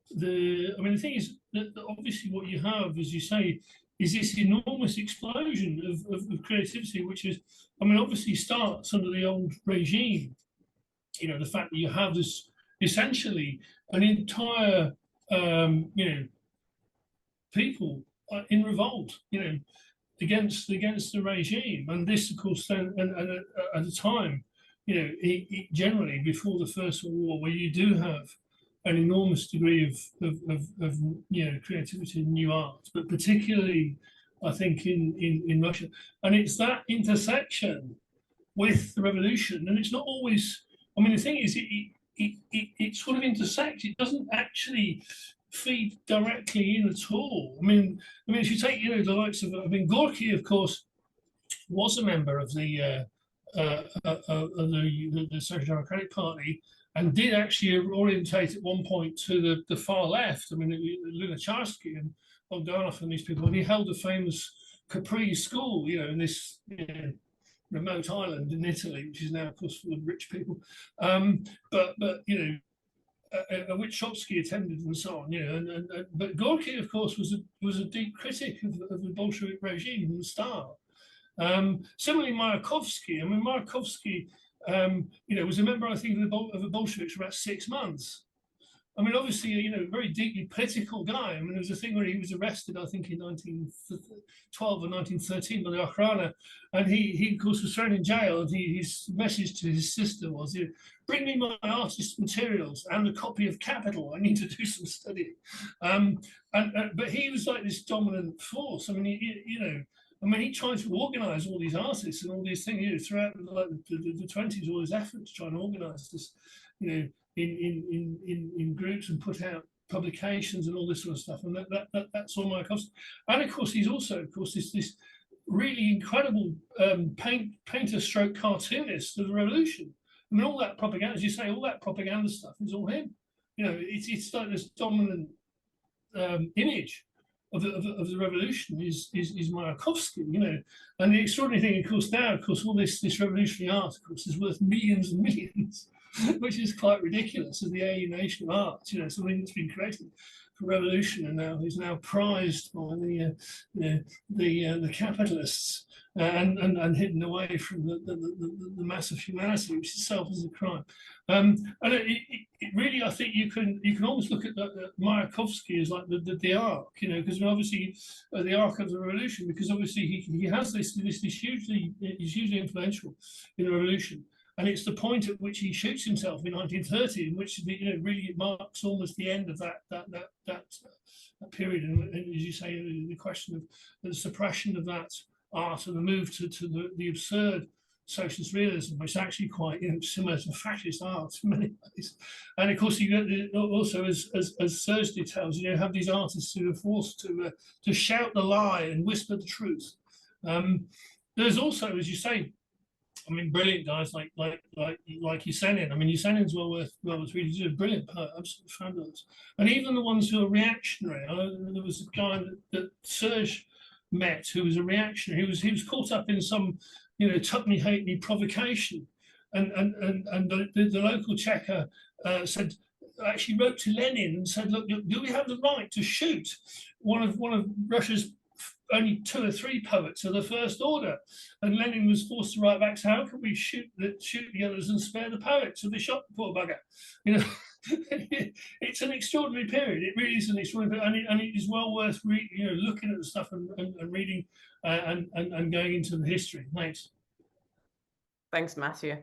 the thing is that obviously what you have, as you say, is this enormous explosion of creativity, which is, I mean, obviously starts under the old regime. You know, the fact that you have this essentially an entire, you know, people in revolt, you know, against the regime, and this, of course, then and at the time, you know, it generally before the First World War, where you do have an enormous degree of you know, creativity and new art, but particularly, I think, in Russia, and it's that intersection with the revolution, and it's not always. I mean, the thing is, it sort of intersects. It doesn't actually feed directly in at all. I mean, if you take, you know, the likes of, I mean, Gorky, of course, was a member of the Social Democratic Party, and did actually orientate at one point to the far left. I mean, Lunacharsky and Bogdanov and these people. And he held a famous Capri school, you know, in this, you know, remote island in Italy, which is now, of course, full of rich people. But you know, which Trotsky attended and so on, you know. But Gorky, of course, was a deep critic of the Bolshevik regime from the start. Similarly, Mayakovsky. I mean, Mayakovsky, you know, was a member, I think, of the Bolsheviks for about 6 months. I mean, obviously, you know, a very deeply political guy. I mean, there was a thing where he was arrested, I think, in 1912 or 1913 by the Okhrana, and he of course was thrown in jail. And his message to his sister was, you know, "Bring me my artist's materials and a copy of Capital. I need to do some studying." But he was like this dominant force. I mean, you know. I mean, he tried to organise all these artists and all these things, you know, throughout the 20s, all his efforts to try and organise this, you know, in groups and put out publications and all this sort of stuff. And that's all Mayakovsky. And of course, he's also, of course, this really incredible painter stroke cartoonist of the revolution. I mean, all that propaganda, as you say, all that propaganda stuff is all him. You know, it's like this dominant image of the revolution is Mayakovsky, you know. And the extraordinary thing, of course, now, of course, all this revolutionary art, of course, is worth millions and millions, which is quite ridiculous, of the alienation of art, you know, something that's been created for revolution and now is now prized by the capitalists and hidden away from the mass of humanity, which itself is a crime. And it really, I think you can almost look at Mayakovsky as like the arc, you know, because obviously the arc of the revolution, because obviously he has this hugely, he's hugely influential in the revolution. And it's the point at which he shoots himself in 1930, in which, you know, really it marks almost the end of that period. And as you say, the question of the suppression of that art and the move to the absurd socialist realism, which is actually quite, you know, similar to fascist art in many ways. And of course, you get also, as Serge details, you know, have these artists who are forced to shout the lie and whisper the truth. There's also, as you say, I mean, brilliant guys like Yesenin. I mean, Yesenin's well worth reading. He's a brilliant poet, absolutely fabulous. And even the ones who are reactionary. There was a guy that Serge met who was a reactionary. He was caught up in some, you know, tuck-me halfpenny provocation, and the local checker said, actually wrote to Lenin and said, "Look, do we have the right to shoot one of Russia's only 2 or 3 poets of the first order?" And Lenin was forced to write back, "So how can we shoot the others and spare the poets?" So they shot the poor bugger, you know. it's an extraordinary period. It really is an extraordinary period, and it is well worth looking at the stuff and reading and going into the history. Thanks. Thanks, Matthew.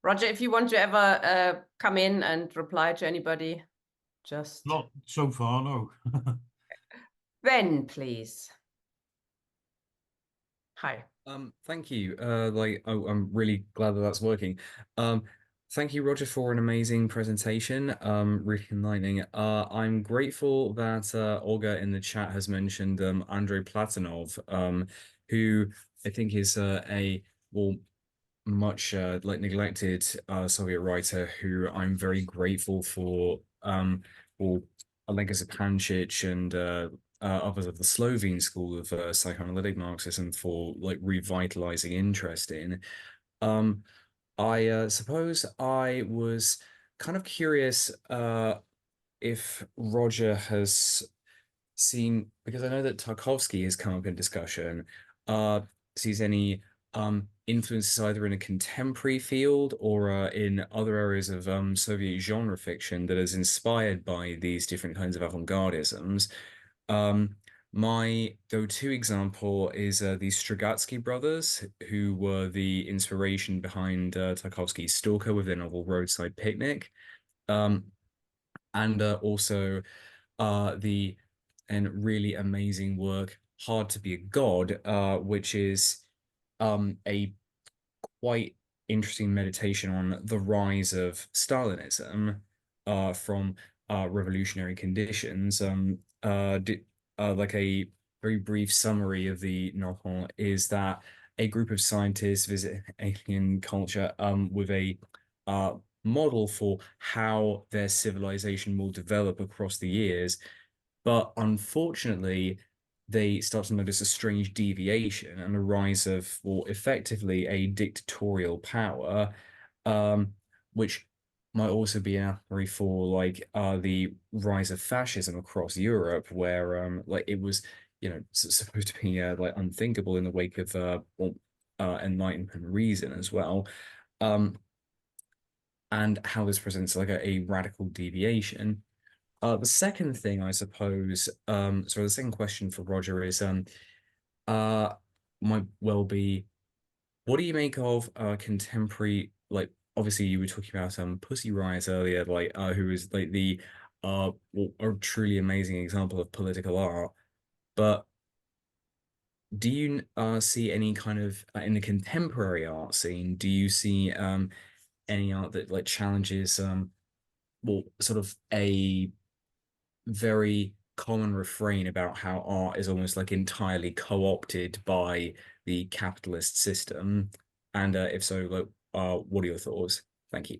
Roger, if you want to ever come in and reply to anybody, just Not so far, no. Ben, please. Hi. Thank you. I'm really glad that that's working. Thank you, Roger, for an amazing presentation. Really enlightening. I'm grateful that Olga in the chat has mentioned Andrei Platonov, who I think is much neglected Soviet writer who I'm very grateful for Alenka Zupančič and others of the Slovene school of psychoanalytic Marxism for revitalizing interest in. I suppose I was kind of curious if Roger has seen, because I know that Tarkovsky has come up in discussion, sees any influences either in a contemporary field or in other areas of Soviet genre fiction that is inspired by these different kinds of avant-gardisms. My go-to example is the Strugatsky brothers, who were the inspiration behind Tarkovsky's Stalker with their novel Roadside Picnic, and also the really amazing work Hard to Be a God, which is a quite interesting meditation on the rise of Stalinism from revolutionary conditions. Like a very brief summary of the novel is that a group of scientists visit alien culture with a model for how their civilization will develop across the years. But unfortunately, they start to notice a strange deviation and a rise of, well, effectively a dictatorial power, which might also be an allegory for the rise of fascism across Europe, where it was supposed to be unthinkable in the wake of Enlightenment reason as well, and how this presents a radical deviation. The second thing, I suppose, the second question for Roger is, might well be, what do you make of contemporary, obviously you were talking about Pussy Riot earlier, who is a truly amazing example of political art, but do you see any kind of, in the contemporary art scene, do you see any art that challenges, sort of a very common refrain about how art is almost entirely co-opted by the capitalist system? And if so, what are your thoughts? Thank you.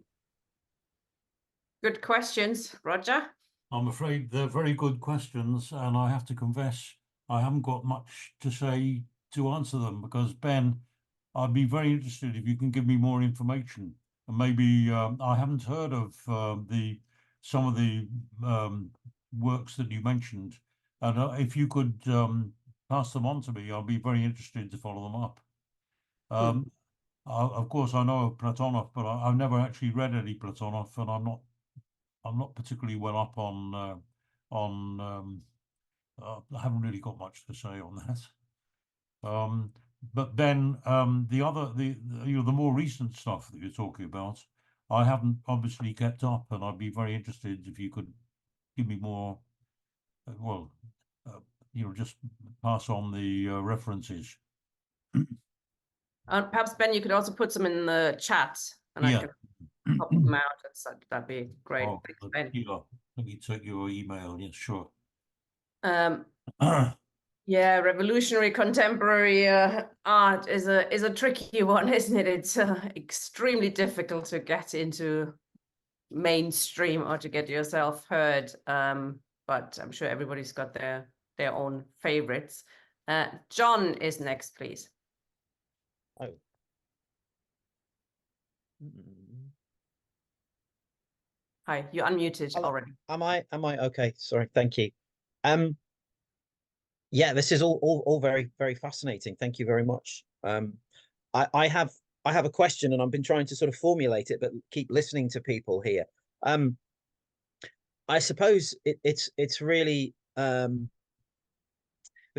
Good questions, Roger. I'm afraid they're very good questions, and I have to confess I haven't got much to say to answer them, because Ben, I'd be very interested if you can give me more information. And maybe I haven't heard of some of the works that you mentioned, and if you could pass them on to me, I'll be very interested to follow them up. Of course, I know of Platonov, but I've never actually read any Platonov, and I'm not particularly well up on I haven't really got much to say on that. But then the more recent stuff that you're talking about, I haven't obviously kept up, and I'd be very interested if you could give me more. Just pass on the references. Perhaps Ben, you could also put them in the chat, and I can pop them out. That'd be great. Oh, Thanks, Ben. Let me take your email. Yes, sure. Yeah, revolutionary contemporary art is a tricky one, isn't it? It's extremely difficult to get into mainstream or to get yourself heard. But I'm sure everybody's got their own favorites. John is next, please. Oh. Hi, you're unmuted already. Am I okay? Sorry, thank you. Yeah, this is all very, very fascinating. Thank you very much. I have a question, and I've been trying to sort of formulate it, but keep listening to people here. I suppose it's really we're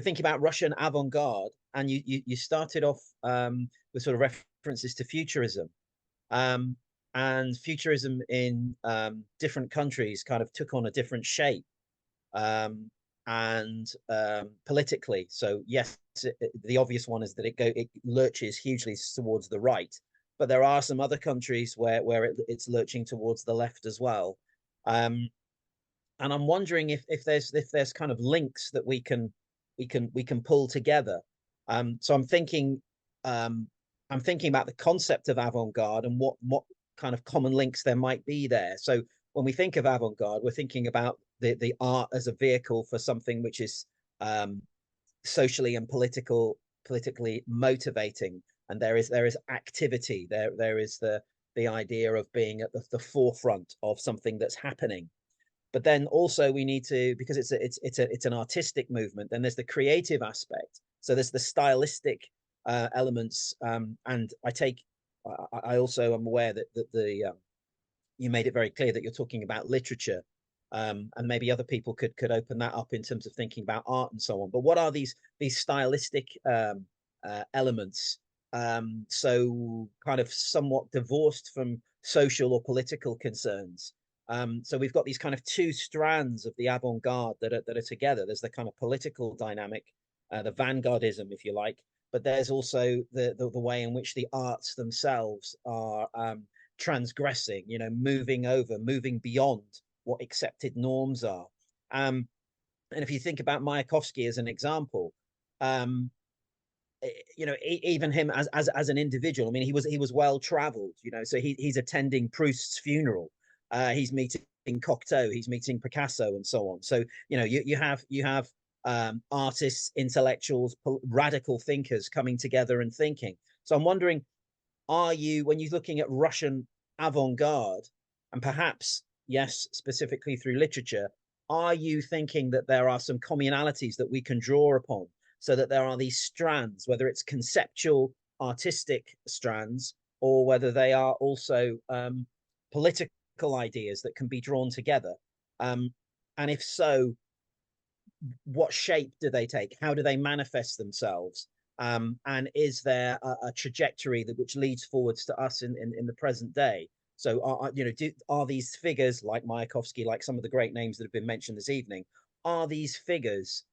thinking about Russian avant-garde, and you started off with sort of references to futurism, and futurism in different countries kind of took on a different shape, and politically. So yes, the obvious one is that it lurches hugely towards the right, but there are some other countries where it's lurching towards the left as well. And I'm wondering if there's kind of links that we can pull together. So I'm thinking about the concept of avant-garde and what kind of common links there might be there. So when we think of avant-garde, we're thinking about the art as a vehicle for something which is socially and politically motivating, and there is activity. There is the idea of being at the forefront of something that's happening. But then also we need to, because it's an artistic movement, then there's the creative aspect. So there's the stylistic elements, and I also am aware that you made it very clear that you're talking about literature, and maybe other people could open that up in terms of thinking about art and so on. But what are these stylistic elements? So kind of somewhat divorced from social or political concerns. So we've got these kind of two strands of the avant-garde that are together. There's the kind of political dynamic, the vanguardism, if you like, but there's also the way in which the arts themselves are transgressing, moving beyond what accepted norms are. And if you think about Mayakovsky as an example, even him as an individual, I mean, he was well traveled, so he's attending Proust's funeral. He's meeting Cocteau, he's meeting Picasso, and so on. So you have artists, intellectuals, radical thinkers coming together and thinking. So I'm wondering, when you're looking at Russian avant-garde, and perhaps yes, specifically through literature, are you thinking that there are some commonalities that we can draw upon, so that there are these strands, whether it's conceptual, artistic strands, or whether they are also political ideas that can be drawn together? And if so, what shape do they take? How do they manifest themselves? And is there a trajectory which leads forwards to us in the present day? So are these figures like Mayakovsky, like some of the great names that have been mentioned this evening, are these figures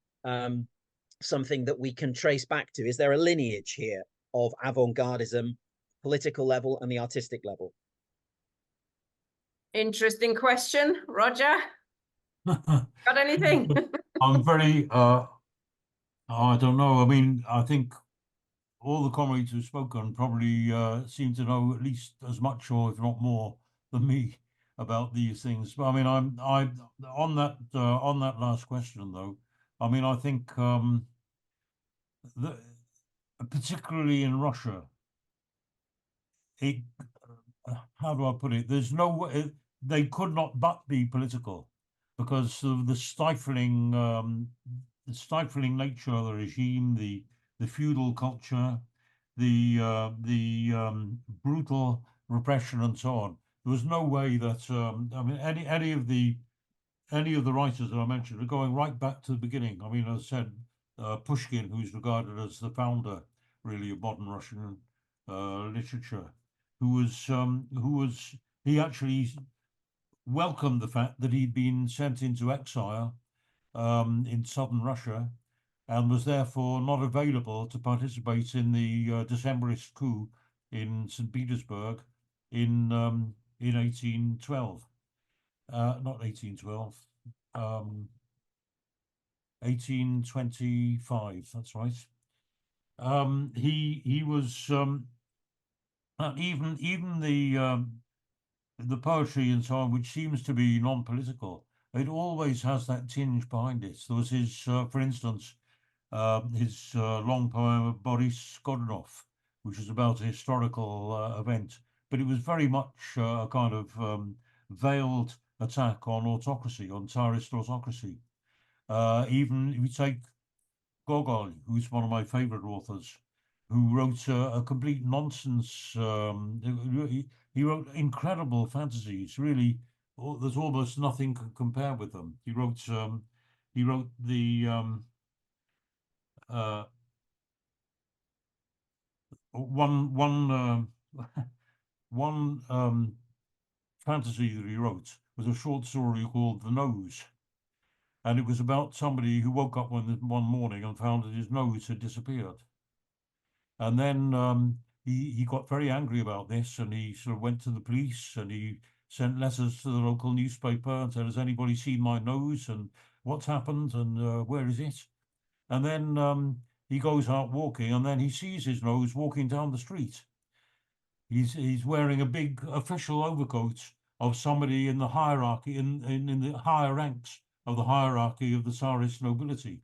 something that we can trace back to? Is there a lineage here of avant-gardism, political level and the artistic level? Interesting question, Roger. Got anything? I'm very, I don't know. I mean, I think all the comrades who've spoken probably seem to know at least as much, or if not more, than me about these things. But I mean, I on that last question though, I mean, I think particularly in Russia, how do I put it? There's no way they could not but be political, because of the stifling nature of the regime, the feudal culture, the brutal repression, and so on. There was no way that I mean, any of the writers that I mentioned are going right back to the beginning. I mean, as I said, Pushkin, who's regarded as the founder, really, of modern Russian literature, who was he actually welcomed the fact that he'd been sent into exile in southern Russia, and was therefore not available to participate in the Decembrist coup in St. Petersburg in 1812. Not 1812, 1825. That's right. He was even the poetry and so on, which seems to be non-political, it always has that tinge behind it. There was his, for instance, his long poem Boris Godunov, which is about a historical event, but it was very much a kind of veiled attack on autocracy, on Tsarist autocracy. Even if you take Gogol, who's one of my favorite authors, who wrote a complete nonsense. He wrote incredible fantasies, really there's almost nothing can compare with them. He wrote the one fantasy that he wrote was a short story called The Nose. And it was about somebody who woke up one morning and found that his nose had disappeared. And then he got very angry about this, and he sort of went to the police, and he sent letters to the local newspaper and said, has anybody seen my nose, and what's happened, and where is it? And then he goes out walking, and then he sees his nose walking down the street. He's wearing a big official overcoat of somebody in the hierarchy, in the higher ranks of the hierarchy of the Tsarist nobility.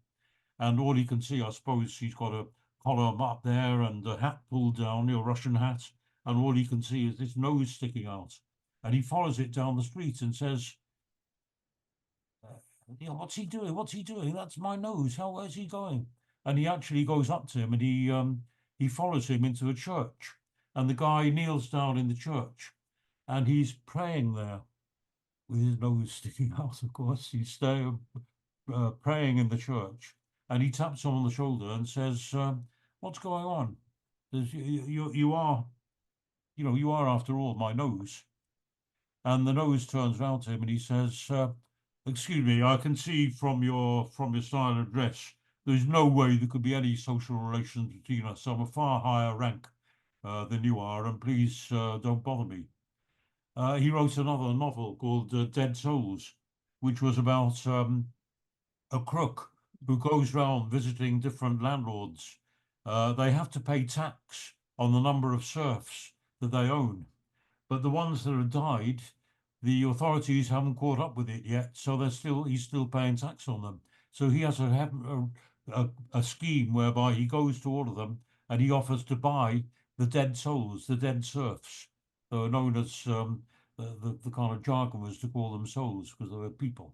And all he can see, I suppose, he's got a collar up there and a hat pulled down, a Russian hat, and all he can see is this nose sticking out. And he follows it down the street and says, what's he doing? What's he doing? That's my nose. Where's he going? And he actually goes up to him, and he follows him into a church. And the guy kneels down in the church, and he's praying there with his nose sticking out, of course. He's praying in the church, and he taps him on the shoulder and says, what's going on? You are after all my nose. And the nose turns round to him and he says, excuse me, I can see from your style of dress, there's no way there could be any social relations between us. I'm a far higher rank than you are, and please don't bother me. He wrote another novel called Dead Souls, which was about a crook who goes round visiting different landlords. They have to pay tax on the number of serfs that they own, but the ones that have died, the authorities haven't caught up with it yet, so he's still paying tax on them. So he has to have a scheme whereby he goes to all of them and he offers to buy the dead souls, the dead serfs. They were known as the kind of jargon was to call them souls because they were people.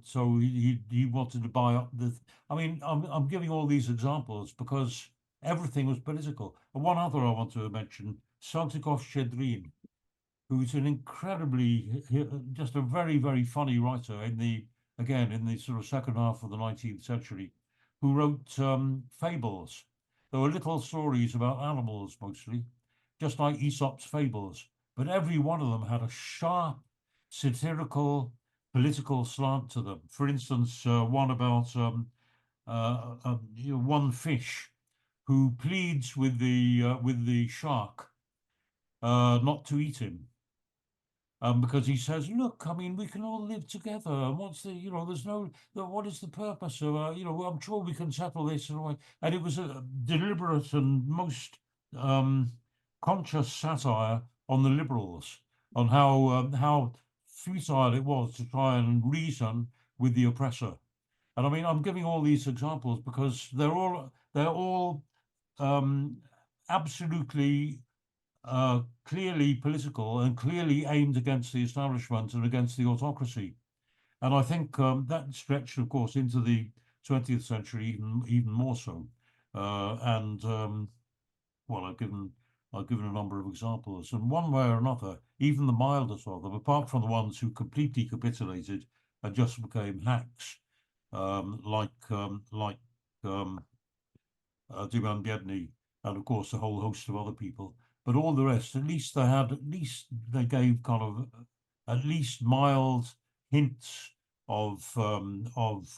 So he wanted to buy up the. I mean, I'm giving all these examples because everything was political. And one other I want to mention, Saltykov-Shchedrin, who's an incredibly, just a very, very funny writer in the sort of second half of the 19th century, who wrote fables. There were little stories about animals mostly, just like Aesop's fables, but every one of them had a sharp, satirical, political slant to them. For instance, one about one fish who pleads with the shark not to eat him. Because he says, look, I mean, we can all live together. And what's what is the purpose of, I'm sure we can settle this. And it was a deliberate and most conscious satire on the liberals, on how futile it was to try and reason with the oppressor. And I mean, I'm giving all these examples because they're all absolutely clearly political and clearly aimed against the establishment and against the autocracy. And I think that stretched, of course, into the 20th century even more so. Well, I've given a number of examples, and one way or another, even the mildest of them, apart from the ones who completely capitulated and just became hacks, like Diman Biedny, and of course a whole host of other people. But all the rest, at least they gave kind of at least mild hints of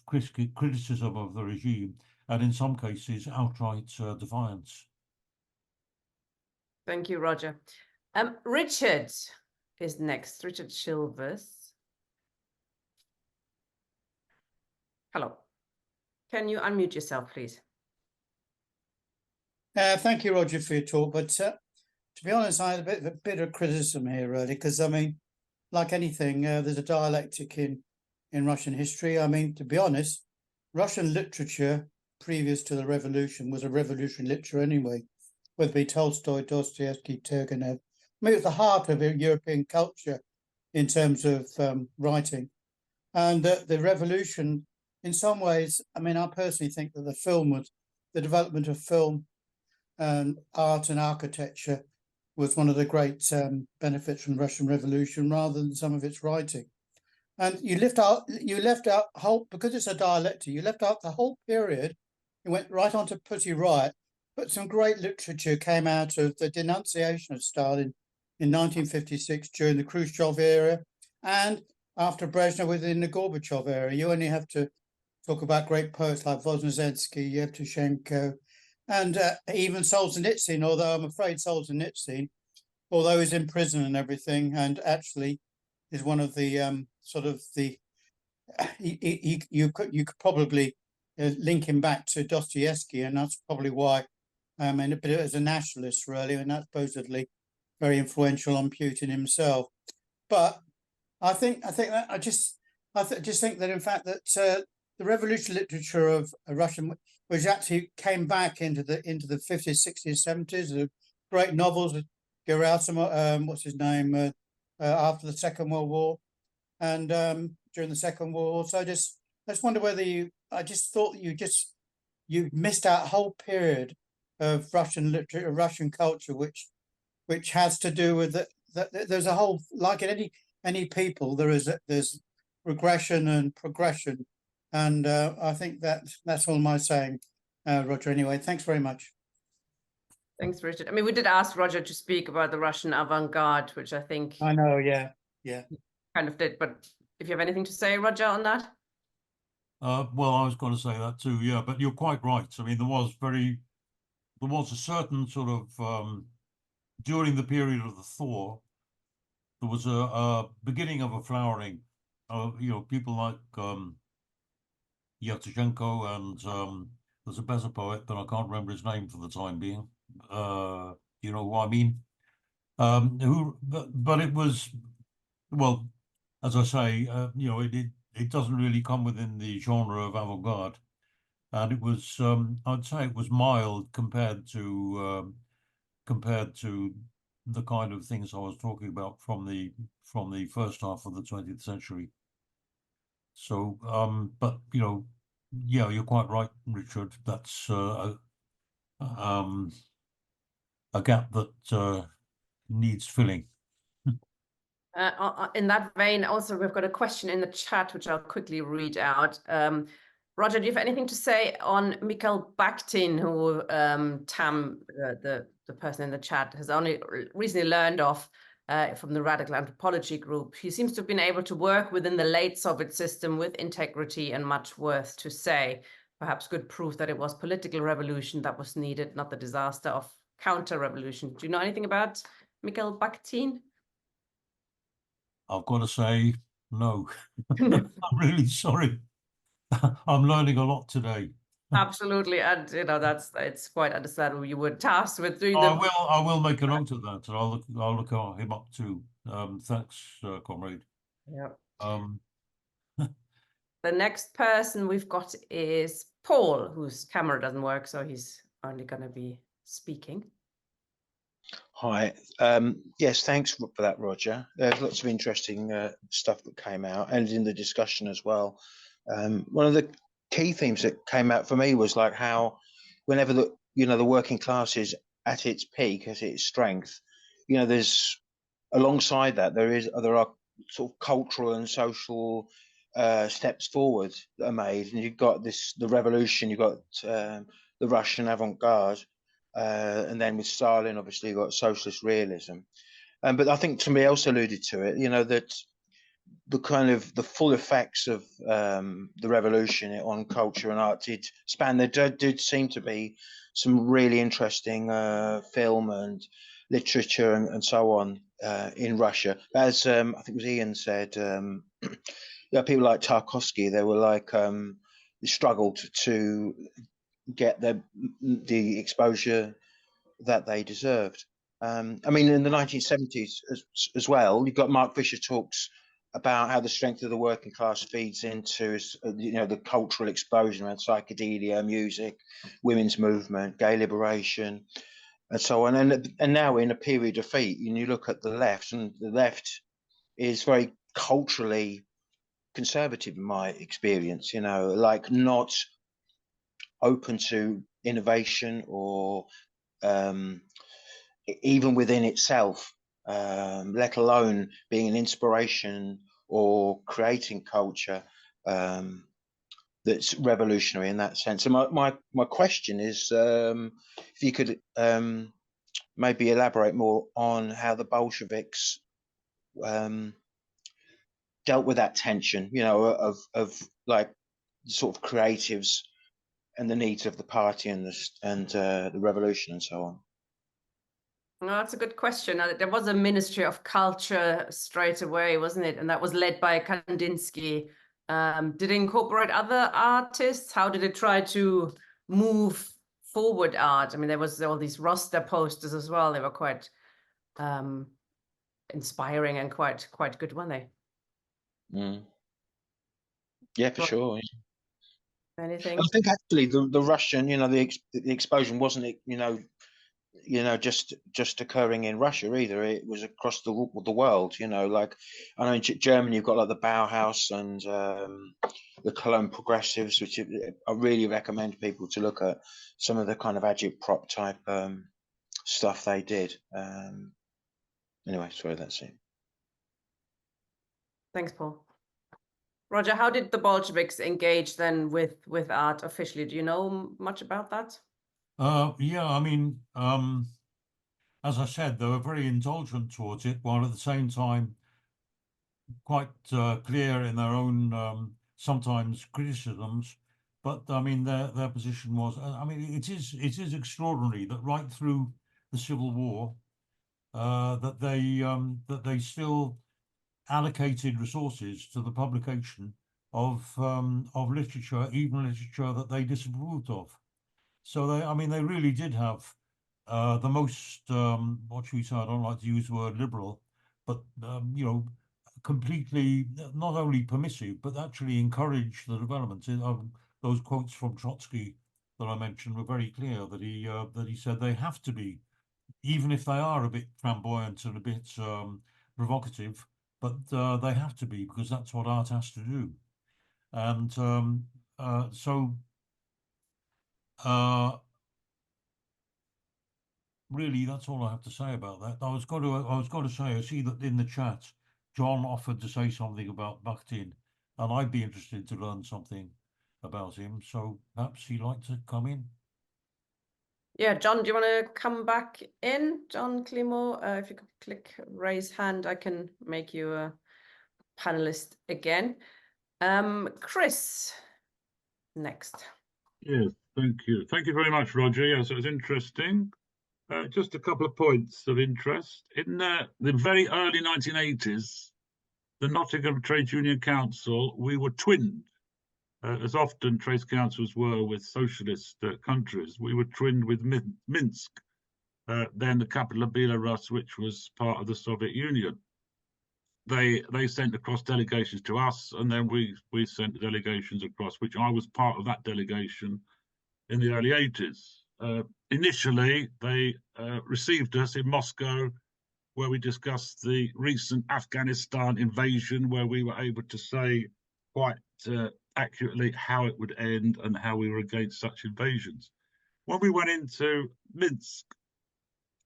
criticism of the regime, and in some cases outright defiance. Thank you, Roger. Richard is next. Richard Chilvers. Hello. Can you unmute yourself, please? Thank you, Roger, for your talk. But to be honest, I had a bit of criticism here, really, because I mean, like anything, there's a dialectic in Russian history. I mean, to be honest, Russian literature previous to the revolution was a revolutionary literature anyway, whether it be Tolstoy, Dostoevsky, Turgenev. I mean, it was the heart of European culture in terms of writing. And the revolution, in some ways, I mean, I personally think that the development of film and art and architecture was one of the great benefits from the Russian Revolution, rather than some of its writing. And you left out whole, because it's a dialectic, you left out the whole period. You went right on to Pussy Riot, but some great literature came out of the denunciation of Stalin in 1956 during the Khrushchev era, and after Brezhnev within the Gorbachev era. You only have to talk about great poets like Voznesensky, Yevtushenko, and even Solzhenitsyn, although I'm afraid Solzhenitsyn, although he's in prison and everything, and actually is one of the you could probably link him back to Dostoevsky, and that's probably why and a bit as a nationalist really, and that's supposedly very influential on Putin himself. But I think that I just think that in fact that the revolutionary literature of Russian, which actually came back into the 50s, 60s, 70s, the great novels of Gerasimov, what's his name, after the Second World War, and during the Second World War. So I just wonder whether I just thought you missed out a whole period of Russian literature, Russian culture, which has to do with that. There's a whole, like in any people, there's regression and progression, and I think that's all my saying, Roger. Anyway, thanks very much. Thanks, Richard. I mean, we did ask Roger to speak about the Russian avant-garde, which I think I know, yeah. kind of did. But if you have anything to say, Roger, on that? Well, I was going to say that too, yeah, but you're quite right. I mean, there was a certain sort of, during the period of the thaw, there was a beginning of a flowering of, people like Yevtushenko, and there's a better poet, but I can't remember his name for the time being. You know who I mean? But it was, well, as I say, it doesn't really come within the genre of avant-garde, and it was, I'd say it was mild compared to the kind of things I was talking about from the first half of the 20th century. So, but yeah, you're quite right, Richard. That's a gap that needs filling. In that vein, also, we've got a question in the chat, which I'll quickly read out. Roger, do you have anything to say on Mikhail Bakhtin, who Tam, the person in the chat, has only recently learned of from the Radical Anthropology group? He seems to have been able to work within the late Soviet system with integrity and much worth to say. Perhaps good proof that it was political revolution that was needed, not the disaster of counter-revolution. Do you know anything about Mikhail Bakhtin? I've got to say, no. I'm really sorry. I'm learning a lot today. Absolutely, and it's quite understandable. You were tasked with doing I will make a note of that, and I'll look him up too. Thanks, comrade. Yeah. The next person we've got is Paul, whose camera doesn't work, so he's only going to be speaking. Hi. Yes, thanks for that, Roger. There's lots of interesting stuff that came out, and in the discussion as well. One of the key themes that came out for me was like how, whenever the working class is at its peak, at its strength, there's alongside that there are sort of cultural and social steps forward that are made, and you've got the revolution, you've got the Russian avant-garde. And then with Stalin, obviously, you've got socialist realism. But I think somebody else alluded to it, that the kind of the full effects of the revolution on culture and art did span. There did seem to be some really interesting film and literature and so on in Russia. As I think it was Ian said, people like Tarkovsky, they were like they struggled to get the exposure that they deserved. I mean, in the 1970s as well, you've got Mark Fisher talks about how the strength of the working class feeds into the cultural explosion around psychedelia, music, women's movement, gay liberation, and so on. And now in a period of defeat, you look at the left, and the left is very culturally conservative in my experience. Like not open to innovation or even within itself, let alone being an inspiration or creating culture that's revolutionary in that sense. And my question is, if you could maybe elaborate more on how the Bolsheviks dealt with that tension, you know, of like sort of creatives and the needs of the party and the revolution and so on. No, that's a good question. There was a Ministry of Culture straight away, wasn't it? And that was led by Kandinsky. Did it incorporate other artists? How did it try to move forward art? I mean, there was all these roster posters as well. They were quite inspiring and quite good, weren't they? Yeah, for sure. Anything? I think actually the Russian, you know, the explosion wasn't, you know, just occurring in Russia either. It was across the world. You know, like I know in Germany you've got like the Bauhaus and the Cologne Progressives, which I really recommend people to look at some of the kind of agitprop type stuff they did. Anyway, sorry, that's it. Thanks, Paul. Roger, how did the Bolsheviks engage then with art officially? Do you know much about that? Yeah, I mean, as I said, they were very indulgent towards it, while at the same time quite clear in their own sometimes criticisms. But I mean, their position was, I mean, it is extraordinary that right through the Civil War, that they still allocated resources to the publication of literature, even literature that they disapproved of. So they really did have the most what should we say? I don't like to use the word liberal, but you know, completely not only permissive but actually encouraged the development. Those quotes from Trotsky that I mentioned were very clear that he said they have to be, even if they are a bit flamboyant and a bit provocative, but they have to be because that's what art has to do. And so really, that's all I have to say about that. I was going to say, I see that in the chat, John offered to say something about Bakhtin, and I'd be interested to learn something about him. So perhaps he'd like to come in. Yeah, John, do you want to come back in? John Climo, if you could click raise hand, I can make you a panelist again. Chris, next. Yes, thank you. Thank you very much, Roger. Yes, it was interesting. Just a couple of points of interest. In the very early 1980s, the Nottingham Trade Union Council, we were twinned, as often trade councils were with socialist countries. We were twinned with Minsk, then the capital of Belarus, which was part of the Soviet Union. They sent across delegations to us, and then we sent delegations across, which I was part of that delegation in the early 80s. Initially, they received us in Moscow, where we discussed the recent Afghanistan invasion, where we were able to say quite accurately how it would end and how we were against such invasions. When we went into Minsk,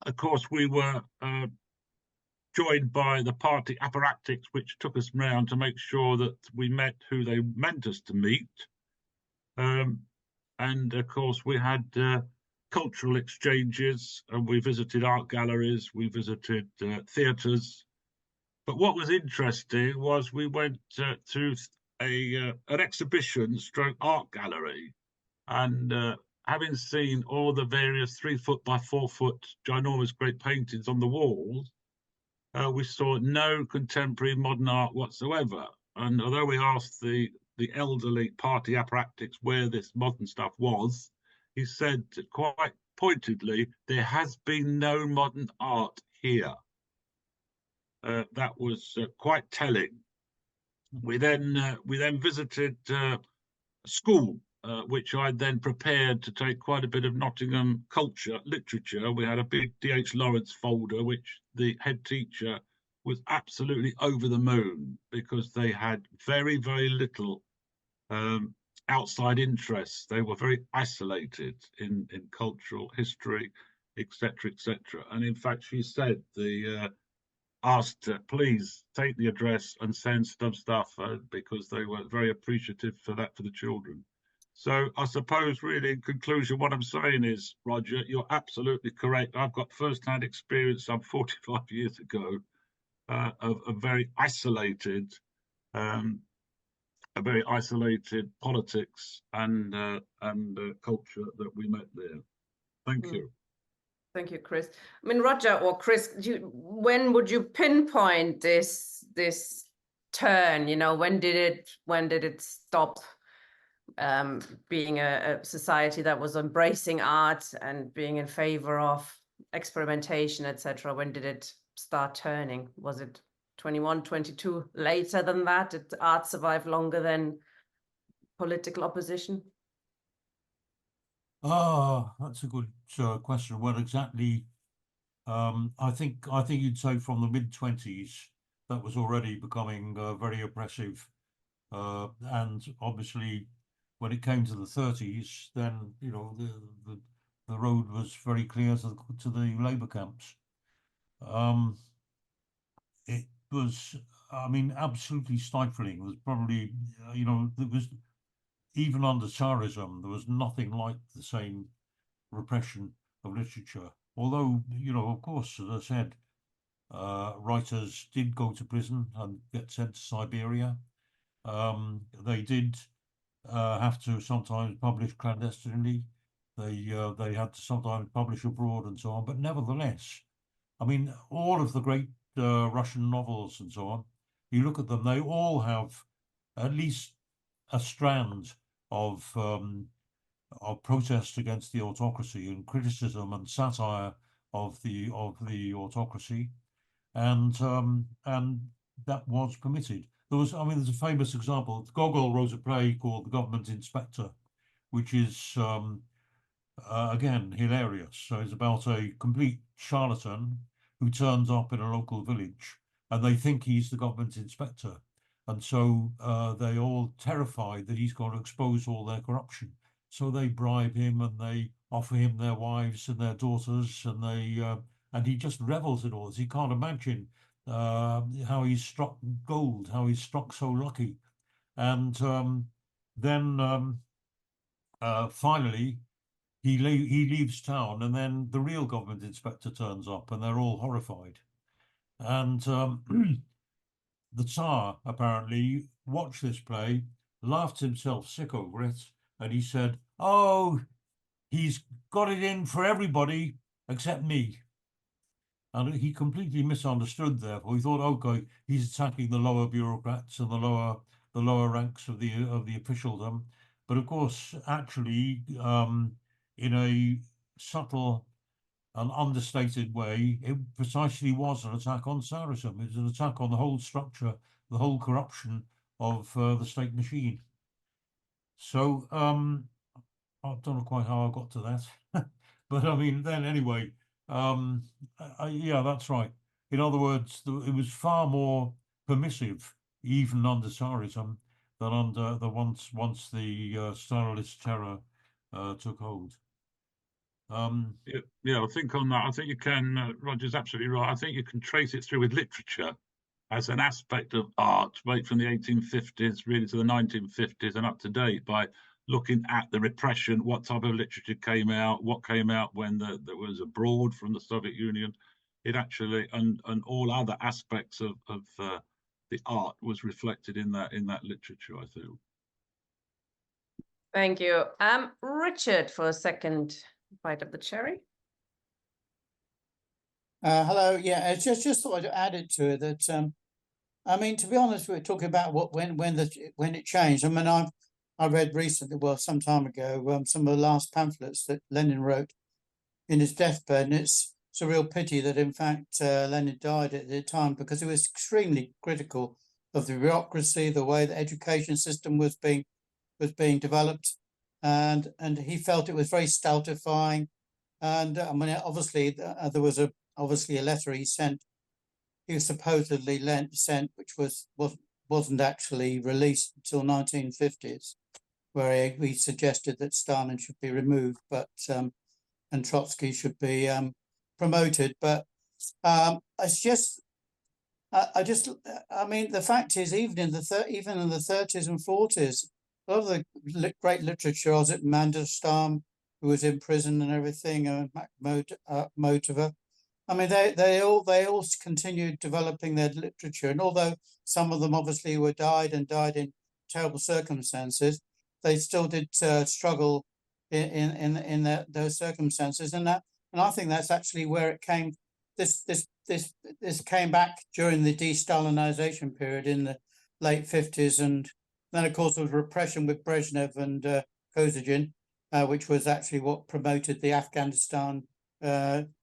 of course, we were joined by the party apparatchiks, which took us round to make sure that we met who they meant us to meet. And of course, we had cultural exchanges, and we visited art galleries, we visited theatres. But what was interesting was we went to an exhibition stroke art gallery, and having seen all the various 3 foot by 4 foot ginormous great paintings on the walls, we saw no contemporary modern art whatsoever. And although we asked the elderly party apparatchiks where this modern stuff was, he said quite pointedly, there has been no modern art here. That was quite telling. We then visited a school, which I then prepared to take quite a bit of Nottingham culture, literature. We had a big D.H. Lawrence folder, which the head teacher was absolutely over the moon because they had very, very little outside interests. They were very isolated in cultural history, etc., etc. And in fact, she said asked her, please take the address and send some stuff because they were very appreciative for that for the children. So I suppose really in conclusion, what I'm saying is, Roger, you're absolutely correct. I've got first-hand experience some 45 years ago of a very isolated politics and culture that we met there. Thank you. Thank you, Chris. I mean, Roger or Chris, when would you pinpoint this turn? You know, when did it stop being a society that was embracing art and being in favor of experimentation, etc.? When did it start turning? Was it 21, 22? Later than that? Did art survive longer than political opposition? That's a good question. Well, exactly. I think you'd say from the mid-20s that was already becoming very oppressive, and obviously when it came to the 30s, then you know the road was very clear to the labour camps. It was, I mean, absolutely stifling. It was probably, you know, there was even under Tsarism, there was nothing like the same repression of literature. Although, you know, of course, as I said, writers did go to prison and get sent to Siberia. They did have to sometimes publish clandestinely. They had to sometimes publish abroad and so on. But nevertheless, I mean, all of the great Russian novels and so on, you look at them, they all have at least a strand of protest against the autocracy and criticism and satire of the autocracy, and that was permitted. There was, I mean, there's a famous example. Gogol wrote a play called The Government Inspector, which is again hilarious. So it's about a complete charlatan who turns up in a local village, and they think he's the government inspector, and so they're all terrified that he's going to expose all their corruption. So they bribe him and they offer him their wives and their daughters, and he just revels in all this. He can't imagine how he's struck gold, how he's struck so lucky. And then finally he leaves town, and then the real government inspector turns up, and they're all horrified. And the Tsar apparently watched this play, laughed himself sick over it, and he said, "Oh, he's got it in for everybody except me." And he completely misunderstood. Therefore, he thought, "Okay, he's attacking the lower bureaucrats and the lower ranks of the officialdom." But of course, actually, in a subtle and understated way, it precisely was an attack on Tsarism. It was an attack on the whole structure, the whole corruption of the state machine. So I don't know quite how I got to that, but I mean, then anyway, yeah, that's right. In other words, it was far more permissive, even under Tsarism, than under the once the Stalinist terror took hold. Yeah, I think on that, I think you can, Roger's absolutely right. I think you can trace it through with literature as an aspect of art, right from the 1850s really to the 1950s and up to date, by looking at the repression, what type of literature came out, what came out when there was abroad from the Soviet Union. It actually, and all other aspects of the art was reflected in that literature, I feel. Thank you. Richard, for a second bite of the cherry. Hello. Yeah, just thought I'd add it to it that I mean, to be honest, we're talking about when it changed. I mean, I read recently, well, some time ago, some of the last pamphlets that Lenin wrote in his deathbed, and it's a real pity that in fact Lenin died at the time, because he was extremely critical of the bureaucracy, the way the education system was being developed, and he felt it was very stultifying. And I mean, obviously there was obviously a letter he sent. He was supposedly sent, which wasn't actually released until 1950s, where he suggested that Stalin should be removed. But and Trotsky should be promoted. But it's just, I mean, the fact is, even in the 30s and 40s, a lot of the great literature, Osip Mandelstam, who was in prison and everything, and Motover. I mean, they all continued developing their literature, and although some of them obviously died in terrible circumstances, they still did struggle in those circumstances, and I think that's actually where it came. This came back during the de-Stalinization period in the late 50s, and then of course there was repression with Brezhnev and Kosygin, which was actually what promoted the Afghanistan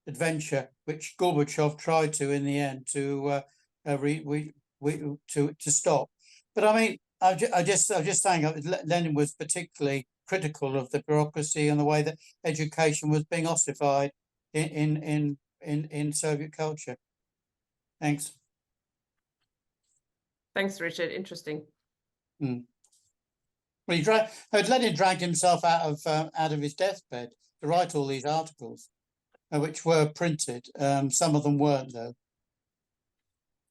adventure, which Gorbachev tried to, in the end, to stop. But I mean, I just saying, Lenin was particularly critical of the bureaucracy and the way that education was being ossified in Soviet culture. Thanks. Thanks, Richard. Interesting. Well, Lenin dragged himself out of his deathbed to write all these articles, which were printed. Some of them weren't, though.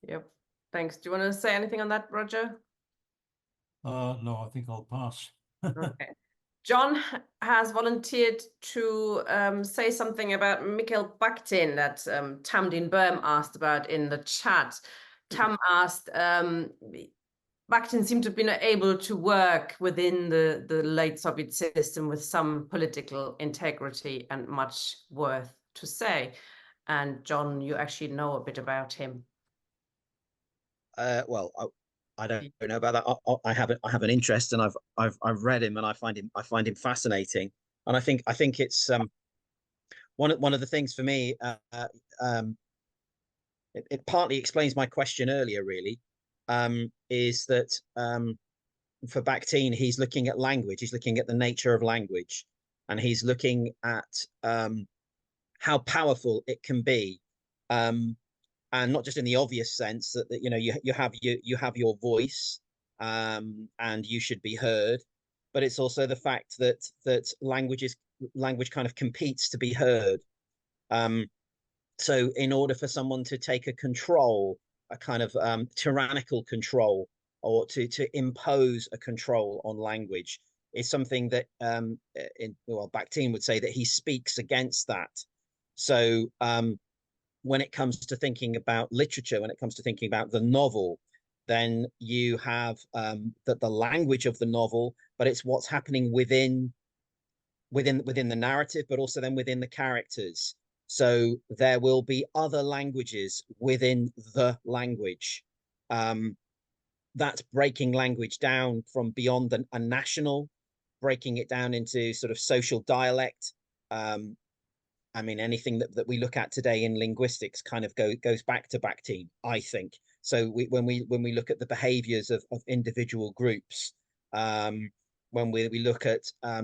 Yep. Thanks. Do you want to say anything on that, Roger? No, I think I'll pass. Okay. John has volunteered to say something about Mikhail Bakhtin that Tamdin Berm asked about in the chat. Tam asked, Bakhtin seemed to have been able to work within the late Soviet system with some political integrity and much worth to say. And John, you actually know a bit about him. Well, I don't know about that. I have an interest, and I've read him, and I find him fascinating. And I think it's one of the things for me. It partly explains my question earlier. Really, is that for Bakhtin, he's looking at language. He's looking at the nature of language, and he's looking at how powerful it can be. And not just in the obvious sense that you know you have your voice and you should be heard, but it's also the fact that language kind of competes to be heard. So in order for someone to take a kind of tyrannical control, or to impose a control on language, is something that Bakhtin would say that he speaks against that. So when it comes to thinking about literature, when it comes to thinking about the novel, then you have the language of the novel, but it's what's happening within the narrative, but also then within the characters. So there will be other languages within the language. That's breaking language down from beyond a national, breaking it down into sort of social dialect. I mean, anything that we look at today in linguistics kind of goes back to Bakhtin, I think. So when we look at the behaviors of individual groups, when we look at I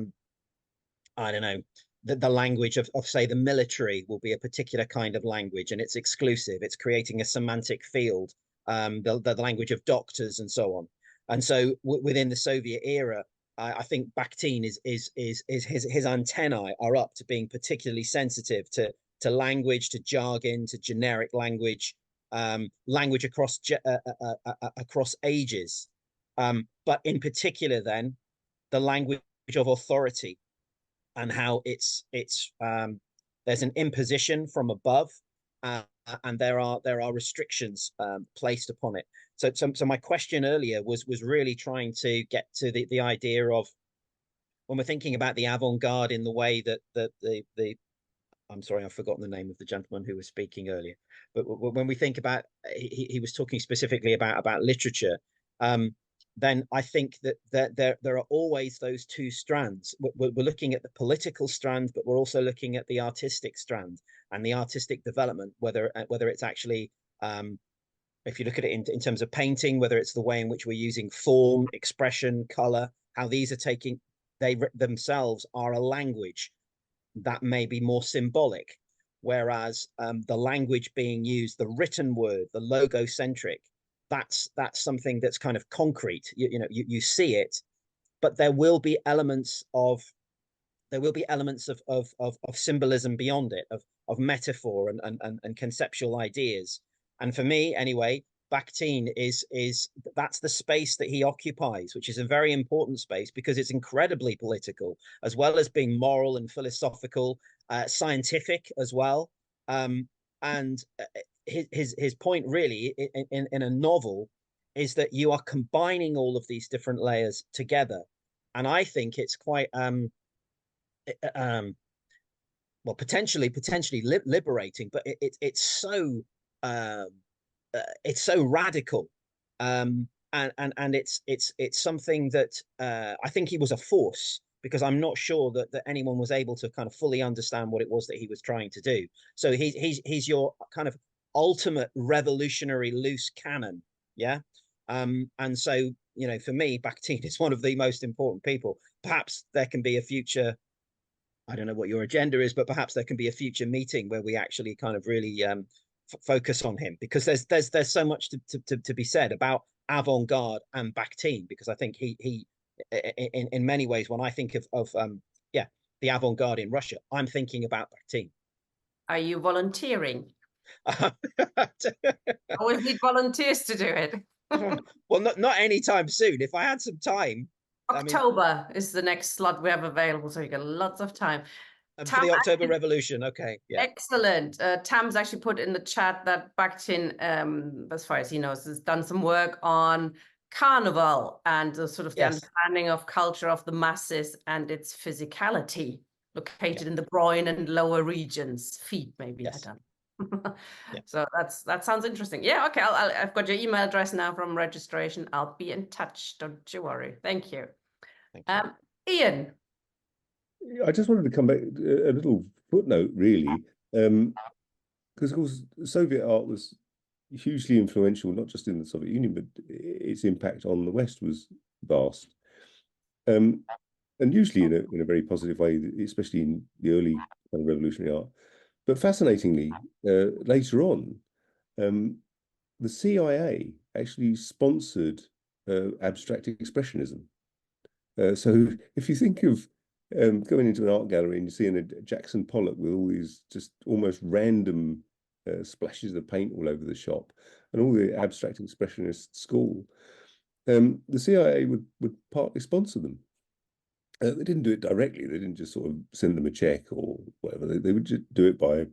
don't know, the language of say the military will be a particular kind of language, and it's exclusive. It's creating a semantic field. The language of doctors and so on. And so within the Soviet era, I think Bakhtin is his antennae are up to being particularly sensitive to language, to jargon, to generic language, language across ages, but in particular then the language of authority, and how it's there's an imposition from above, and there are restrictions placed upon it. So my question earlier was really trying to get to the idea of, when we're thinking about the avant-garde in the way that the I'm sorry, I've forgotten the name of the gentleman who was speaking earlier, but when we think about, he was talking specifically about literature, then I think that there are always those two strands. We're looking at the political strand, but we're also looking at the artistic strand and the artistic development, whether it's actually, if you look at it in terms of painting, whether it's the way in which we're using form, expression, color, how these are they themselves are a language that may be more symbolic, whereas the language being used, the written word, the logocentric, that's something that's kind of concrete. You see it, but there will be elements of there will be elements of symbolism beyond it, of metaphor and conceptual ideas. And for me, anyway, Bakhtin is that's the space that he occupies, which is a very important space because it's incredibly political, as well as being moral and philosophical, scientific as well. And his point really in a novel is that you are combining all of these different layers together, and I think it's quite well, potentially liberating, but it's so radical, and it's something that I think he was a force, because I'm not sure that anyone was able to kind of fully understand what it was that he was trying to do. So he's your kind of ultimate revolutionary loose cannon, yeah. And so, you know, for me, Bakhtin is one of the most important people. Perhaps there can be a future, I don't know what your agenda is, but perhaps there can be a future meeting where we actually kind of really focus on him, because there's so much to be said about avant-garde and Bakhtin, because I think he in many ways, when I think of the avant-garde in Russia, I'm thinking about Bakhtin. Are you volunteering? Always need volunteers to do it. Well, not anytime soon. If I had some time. October is the next slot we have available, so you got lots of time. For the October Revolution, okay, yeah. Excellent. Tam's actually put in the chat that Bakhtin, as far as he knows, has done some work on carnival and the sort of the understanding of culture of the masses and its physicality, located in the groin and lower regions, feet maybe. I don't know. So that sounds interesting. Yeah, okay. I've got your email address now from registration. I'll be in touch. Don't you worry. Thank you. Ian. I just wanted to come back a little footnote, really, because of course Soviet art was hugely influential, not just in the Soviet Union, but its impact on the West was vast, and usually in a very positive way, especially in the early kind of revolutionary art. But fascinatingly, later on, the CIA actually sponsored abstract expressionism. So if you think of going into an art gallery and you're seeing a Jackson Pollock with all these just almost random splashes of paint all over the shop, and all the abstract expressionist school, the CIA would partly sponsor them. They didn't do it directly. They didn't just sort of send them a check or whatever. They would just do it by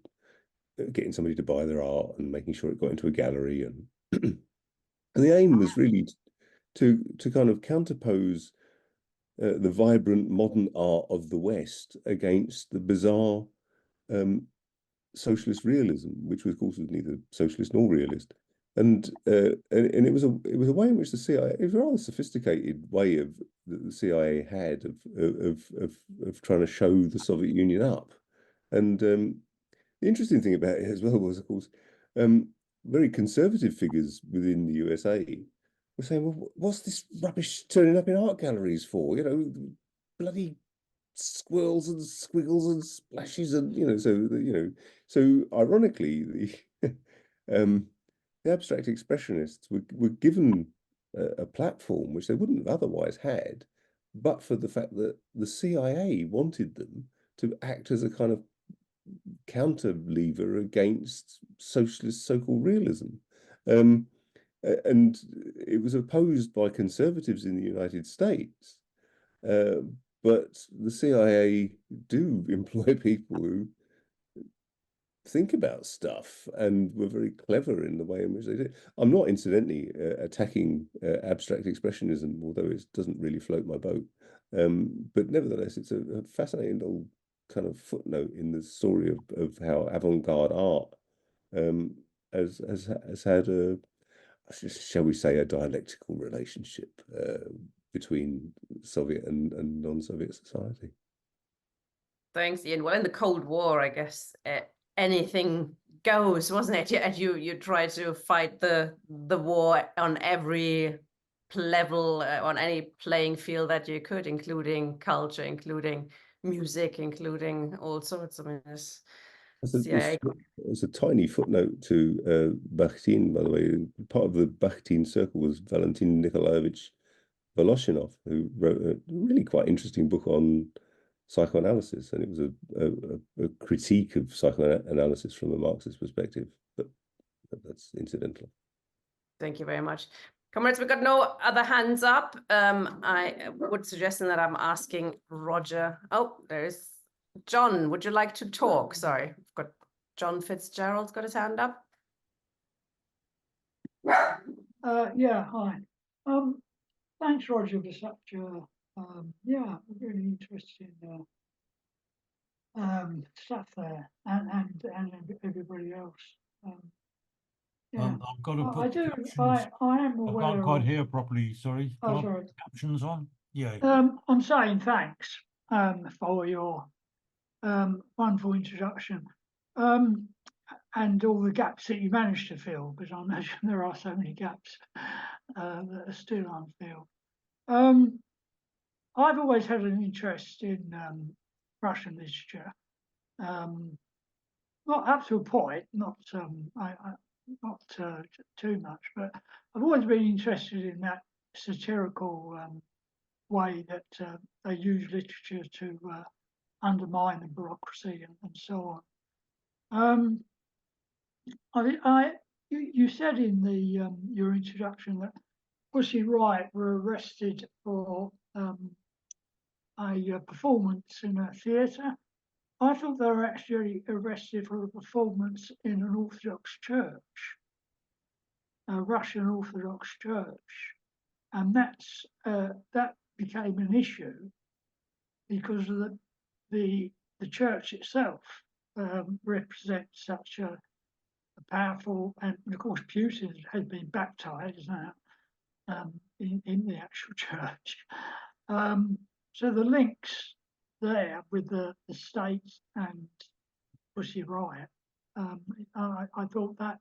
getting somebody to buy their art and making sure it got into a gallery. And and the aim was really to kind of counterpose the vibrant modern art of the West against the bizarre socialist realism, which of course was neither socialist nor realist. And it was a way in which the CIA, it was a rather sophisticated way of that the CIA had of trying to show the Soviet Union up. And the interesting thing about it as well was, of course, very conservative figures within the USA were saying, well, what's this rubbish turning up in art galleries for? You know, bloody squirrels and squiggles and splashes, and so ironically, the abstract expressionists were given a platform which they wouldn't have otherwise had, but for the fact that the CIA wanted them to act as a kind of counter lever against socialist so-called realism. And it was opposed by conservatives in the United States. But the CIA do employ people who think about stuff and were very clever in the way in which they did. I'm not incidentally attacking abstract expressionism, although it doesn't really float my boat. But nevertheless, it's a fascinating little kind of footnote in the story of how avant-garde art has had a, shall we say, a dialectical relationship between Soviet and non-Soviet society. Thanks, Ian. Well, in the Cold War, I guess anything goes, wasn't it? And you try to fight the war on every level, on any playing field that you could, including culture, including music, including all sorts. I mean, there's a tiny footnote to Bakhtin, by the way. Part of the Bakhtin circle was Valentin Nikolaevich Voloshinov, who wrote a really quite interesting book on psychoanalysis, and it was a critique of psychoanalysis from a Marxist perspective. But that's incidental. Thank you very much. Comrades, we've got no other hands up. I would suggest that I'm asking Roger. Oh, there's John. Would you like to talk? Sorry, I've got John Fitzgerald's got his hand up. Yeah, hi. Thanks, Roger, for such really interesting stuff there, and everybody else. I've got to put I do. captions. I am I aware can't quite of. hear properly. Sorry. Oh, Can I sorry. put captions on? Yeah. I'm saying thanks for your wonderful introduction, and all the gaps that you managed to fill, because I imagine there are so many gaps that are still unfilled. I've always had an interest in Russian literature, not up to a point, not too much, but I've always been interested in that satirical way that they use literature to undermine the bureaucracy and so on. You said in the your introduction that Pussy Riot were arrested for a performance in a theatre. I thought they were actually arrested for a performance in an Orthodox church, a Russian Orthodox church, and that became an issue because of the church itself represents such a powerful, and of course Putin has been baptized now in the actual church. So the links there with the state and Pussy Riot, I thought that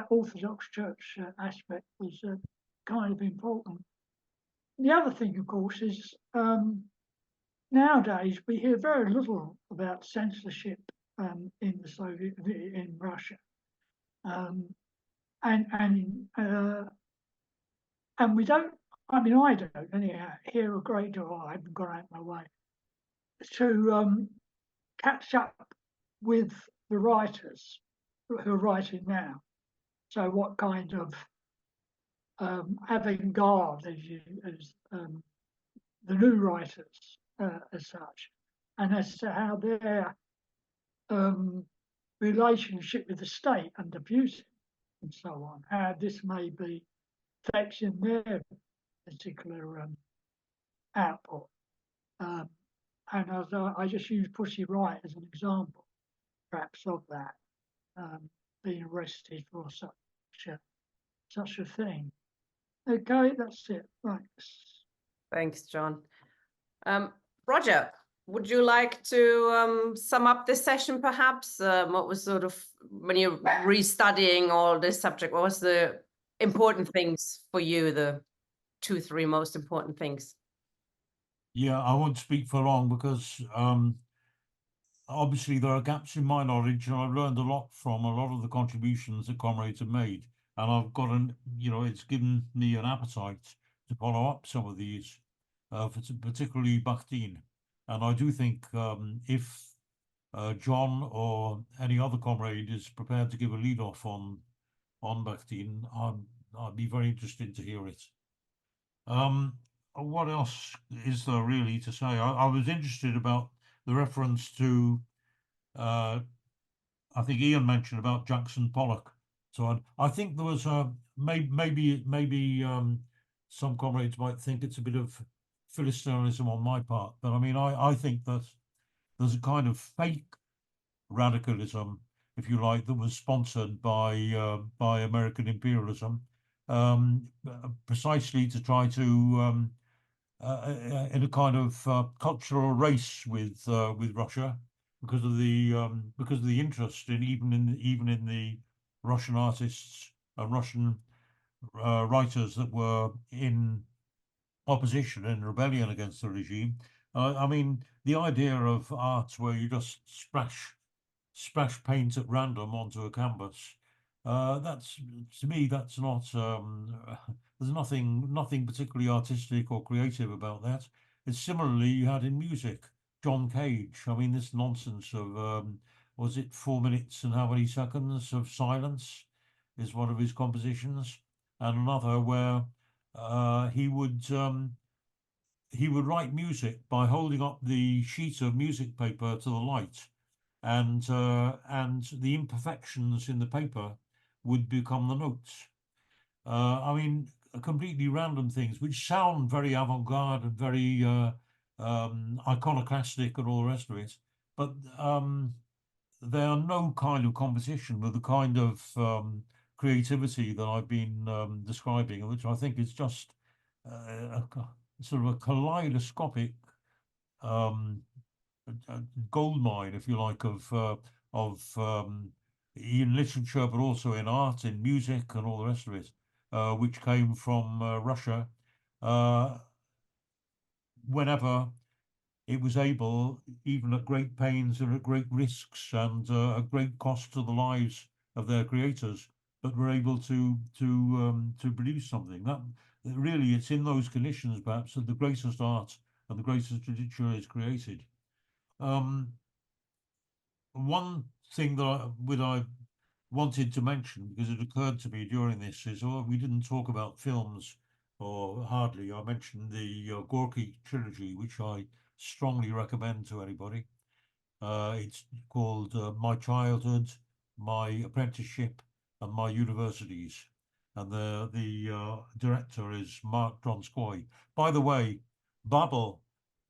Orthodox Church aspect was kind of important. The other thing, of course, is nowadays we hear very little about censorship in Russia, and we don't. I mean, I don't anyhow hear a great deal. I haven't gone out my way to catch up with the writers who are writing now. So, what kind of avant-garde as the new writers as such, and as to how their relationship with the state under Putin and so on, how this may be affecting their particular output. And as I just use Pussy Riot as an example, perhaps, of that, being arrested for such a thing. Okay, that's it. Thanks. Thanks, John. Roger, would you like to sum up this session, perhaps? What was sort of, when you're restudying all this subject, what was the important things for you, the 2-3 most important things? Yeah, I won't speak for long because obviously there are gaps in my knowledge, and I've learned a lot from a lot of the contributions that comrades have made. And I've got it's given me an appetite to follow up some of these, particularly Bakhtin. And I do think if John or any other comrade is prepared to give a lead off on Bakhtin, I'd be very interested to hear it. What else is there really to say? I was interested about the reference to, I think Ian mentioned about Jackson Pollock. So I think there was maybe some comrades might think it's a bit of Philistinism on my part, but I mean I think that there's a kind of fake radicalism, if you like, that was sponsored by American imperialism, precisely to try to in a kind of cultural race with Russia because of the interest in even in the Russian artists and Russian writers that were in opposition and rebellion against the regime. I mean, the idea of arts where you just splash paint at random onto a canvas, that's, to me, that's not there's nothing particularly artistic or creative about that. It's similarly you had in music, John Cage. I mean, this nonsense of was it 4 minutes and how many seconds of silence is one of his compositions, and another where he would write music by holding up the sheet of music paper to the light, and the imperfections in the paper would become the notes. I mean, completely random things which sound very avant-garde and very iconoclastic and all the rest of it, but they are no kind of competition with the kind of creativity that I've been describing, which I think is just sort of a kaleidoscopic gold mine, if you like, of in literature, but also in art, in music, and all the rest of it, which came from Russia whenever it was able, even at great pains and at great risks and at great cost to the lives of their creators, but were able to produce something. That really, it's in those conditions perhaps that the greatest art and the greatest literature is created. One thing that I wanted to mention, because it occurred to me during this, is we didn't talk about films, or hardly. I mentioned the Gorky trilogy, which I strongly recommend to anybody. It's called My Childhood, My Apprenticeship, and My Universities, and the director is Mark Donskoy. By the way, Babel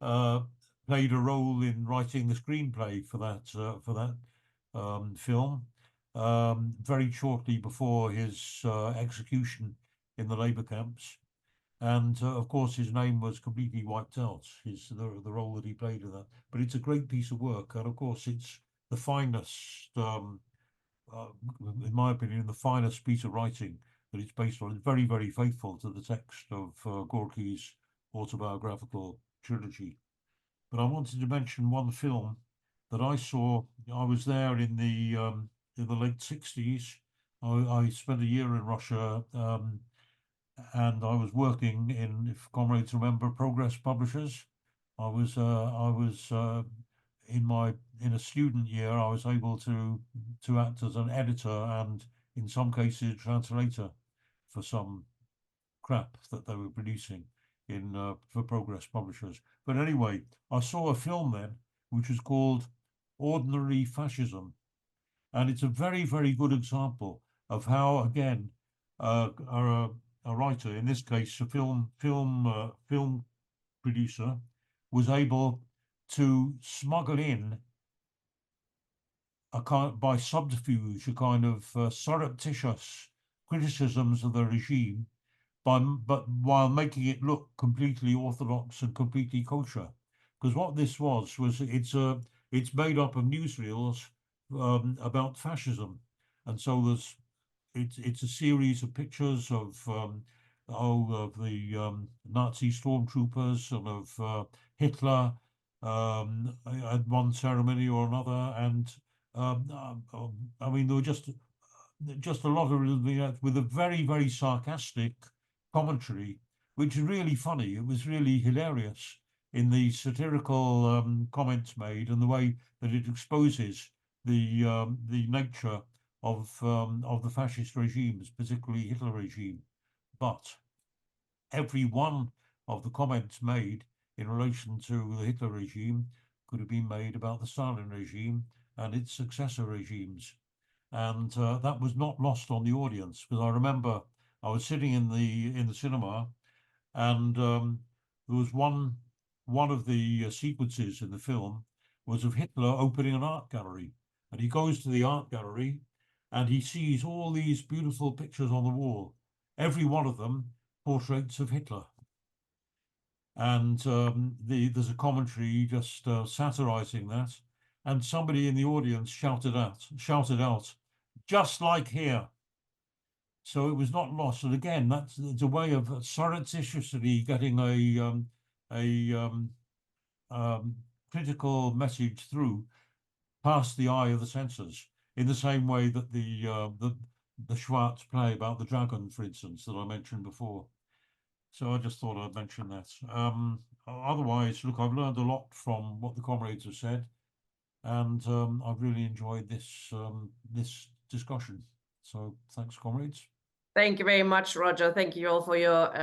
played a role in writing the screenplay for that film very shortly before his execution in the labor camps. And of course, his name was completely wiped out, the role that he played in that. But it's a great piece of work. And of course, it's the finest, in my opinion, the finest piece of writing that it's based on. It's very, very faithful to the text of Gorky's autobiographical trilogy. But I wanted to mention one film that I saw. I was there in the late 60s. I spent a year in Russia, and I was working in, if comrades remember, Progress Publishers. I was in a student year. I was able to act as an editor and in some cases translator for some crap that they were producing in for Progress Publishers. But anyway, I saw a film then which was called Ordinary Fascism, and it's a very, very good example of how, again, a writer, in this case a film producer, was able to smuggle in by subterfuge a kind of surreptitious criticisms of the regime, but while making it look completely orthodox and completely kosher. Because what this was it's made up of newsreels about fascism, and so it's a series of pictures of the Nazi stormtroopers and of Hitler at one ceremony or another, and I mean there were just a lot of with a very, very sarcastic commentary, which is really funny. It was really hilarious in the satirical comments made and the way that it exposes the nature of the fascist regimes, particularly Hitler regime. But every one of the comments made in relation to the Hitler regime could have been made about the Stalin regime and its successor regimes. And that was not lost on the audience, because I remember I was sitting in the cinema, and there was one of the sequences in the film was of Hitler opening an art gallery, and he goes to the art gallery and he sees all these beautiful pictures on the wall, every one of them portraits of Hitler. And there's a commentary just satirizing that, and somebody in the audience shouted out, just like here. So it was not lost. And again, it's a way of surreptitiously getting a critical message through past the eye of the censors, in the same way that the Schwartz play about the dragon, for instance, that I mentioned before. So I just thought I'd mention that. Otherwise, look, I've learned a lot from what the comrades have said, and I've really enjoyed this this discussion. So thanks, comrades. Thank you very much, Roger. Thank you all for your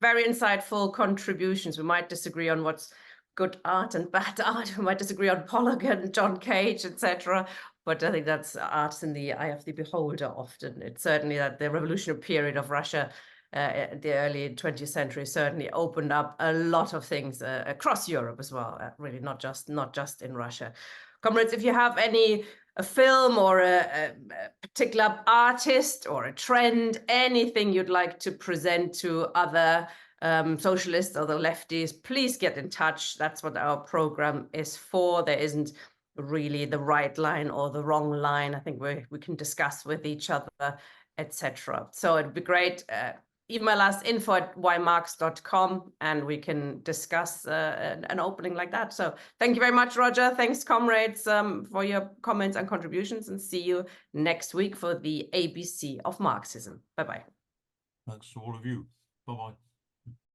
very insightful contributions. We might disagree on what's good art and bad art. We might disagree on Pollock and John Cage, etc. But I think that's art's in the eye of the beholder often. It's certainly that the revolutionary period of Russia, the early 20th century, certainly opened up a lot of things across Europe as well, really not just in Russia. Comrades, if you have a film or a particular artist or a trend, anything you'd like to present to other socialists or the lefties, please get in touch. That's what our program is for. There isn't really the right line or the wrong line. I think we can discuss with each other, etc. So it'd be great. Email us info@ymarx.com and we can discuss an opening like that. So thank you very much, Roger. Thanks, comrades, for your comments and contributions, and see you next week for the ABC of Marxism. Bye-bye. Thanks to all of you. Bye-bye.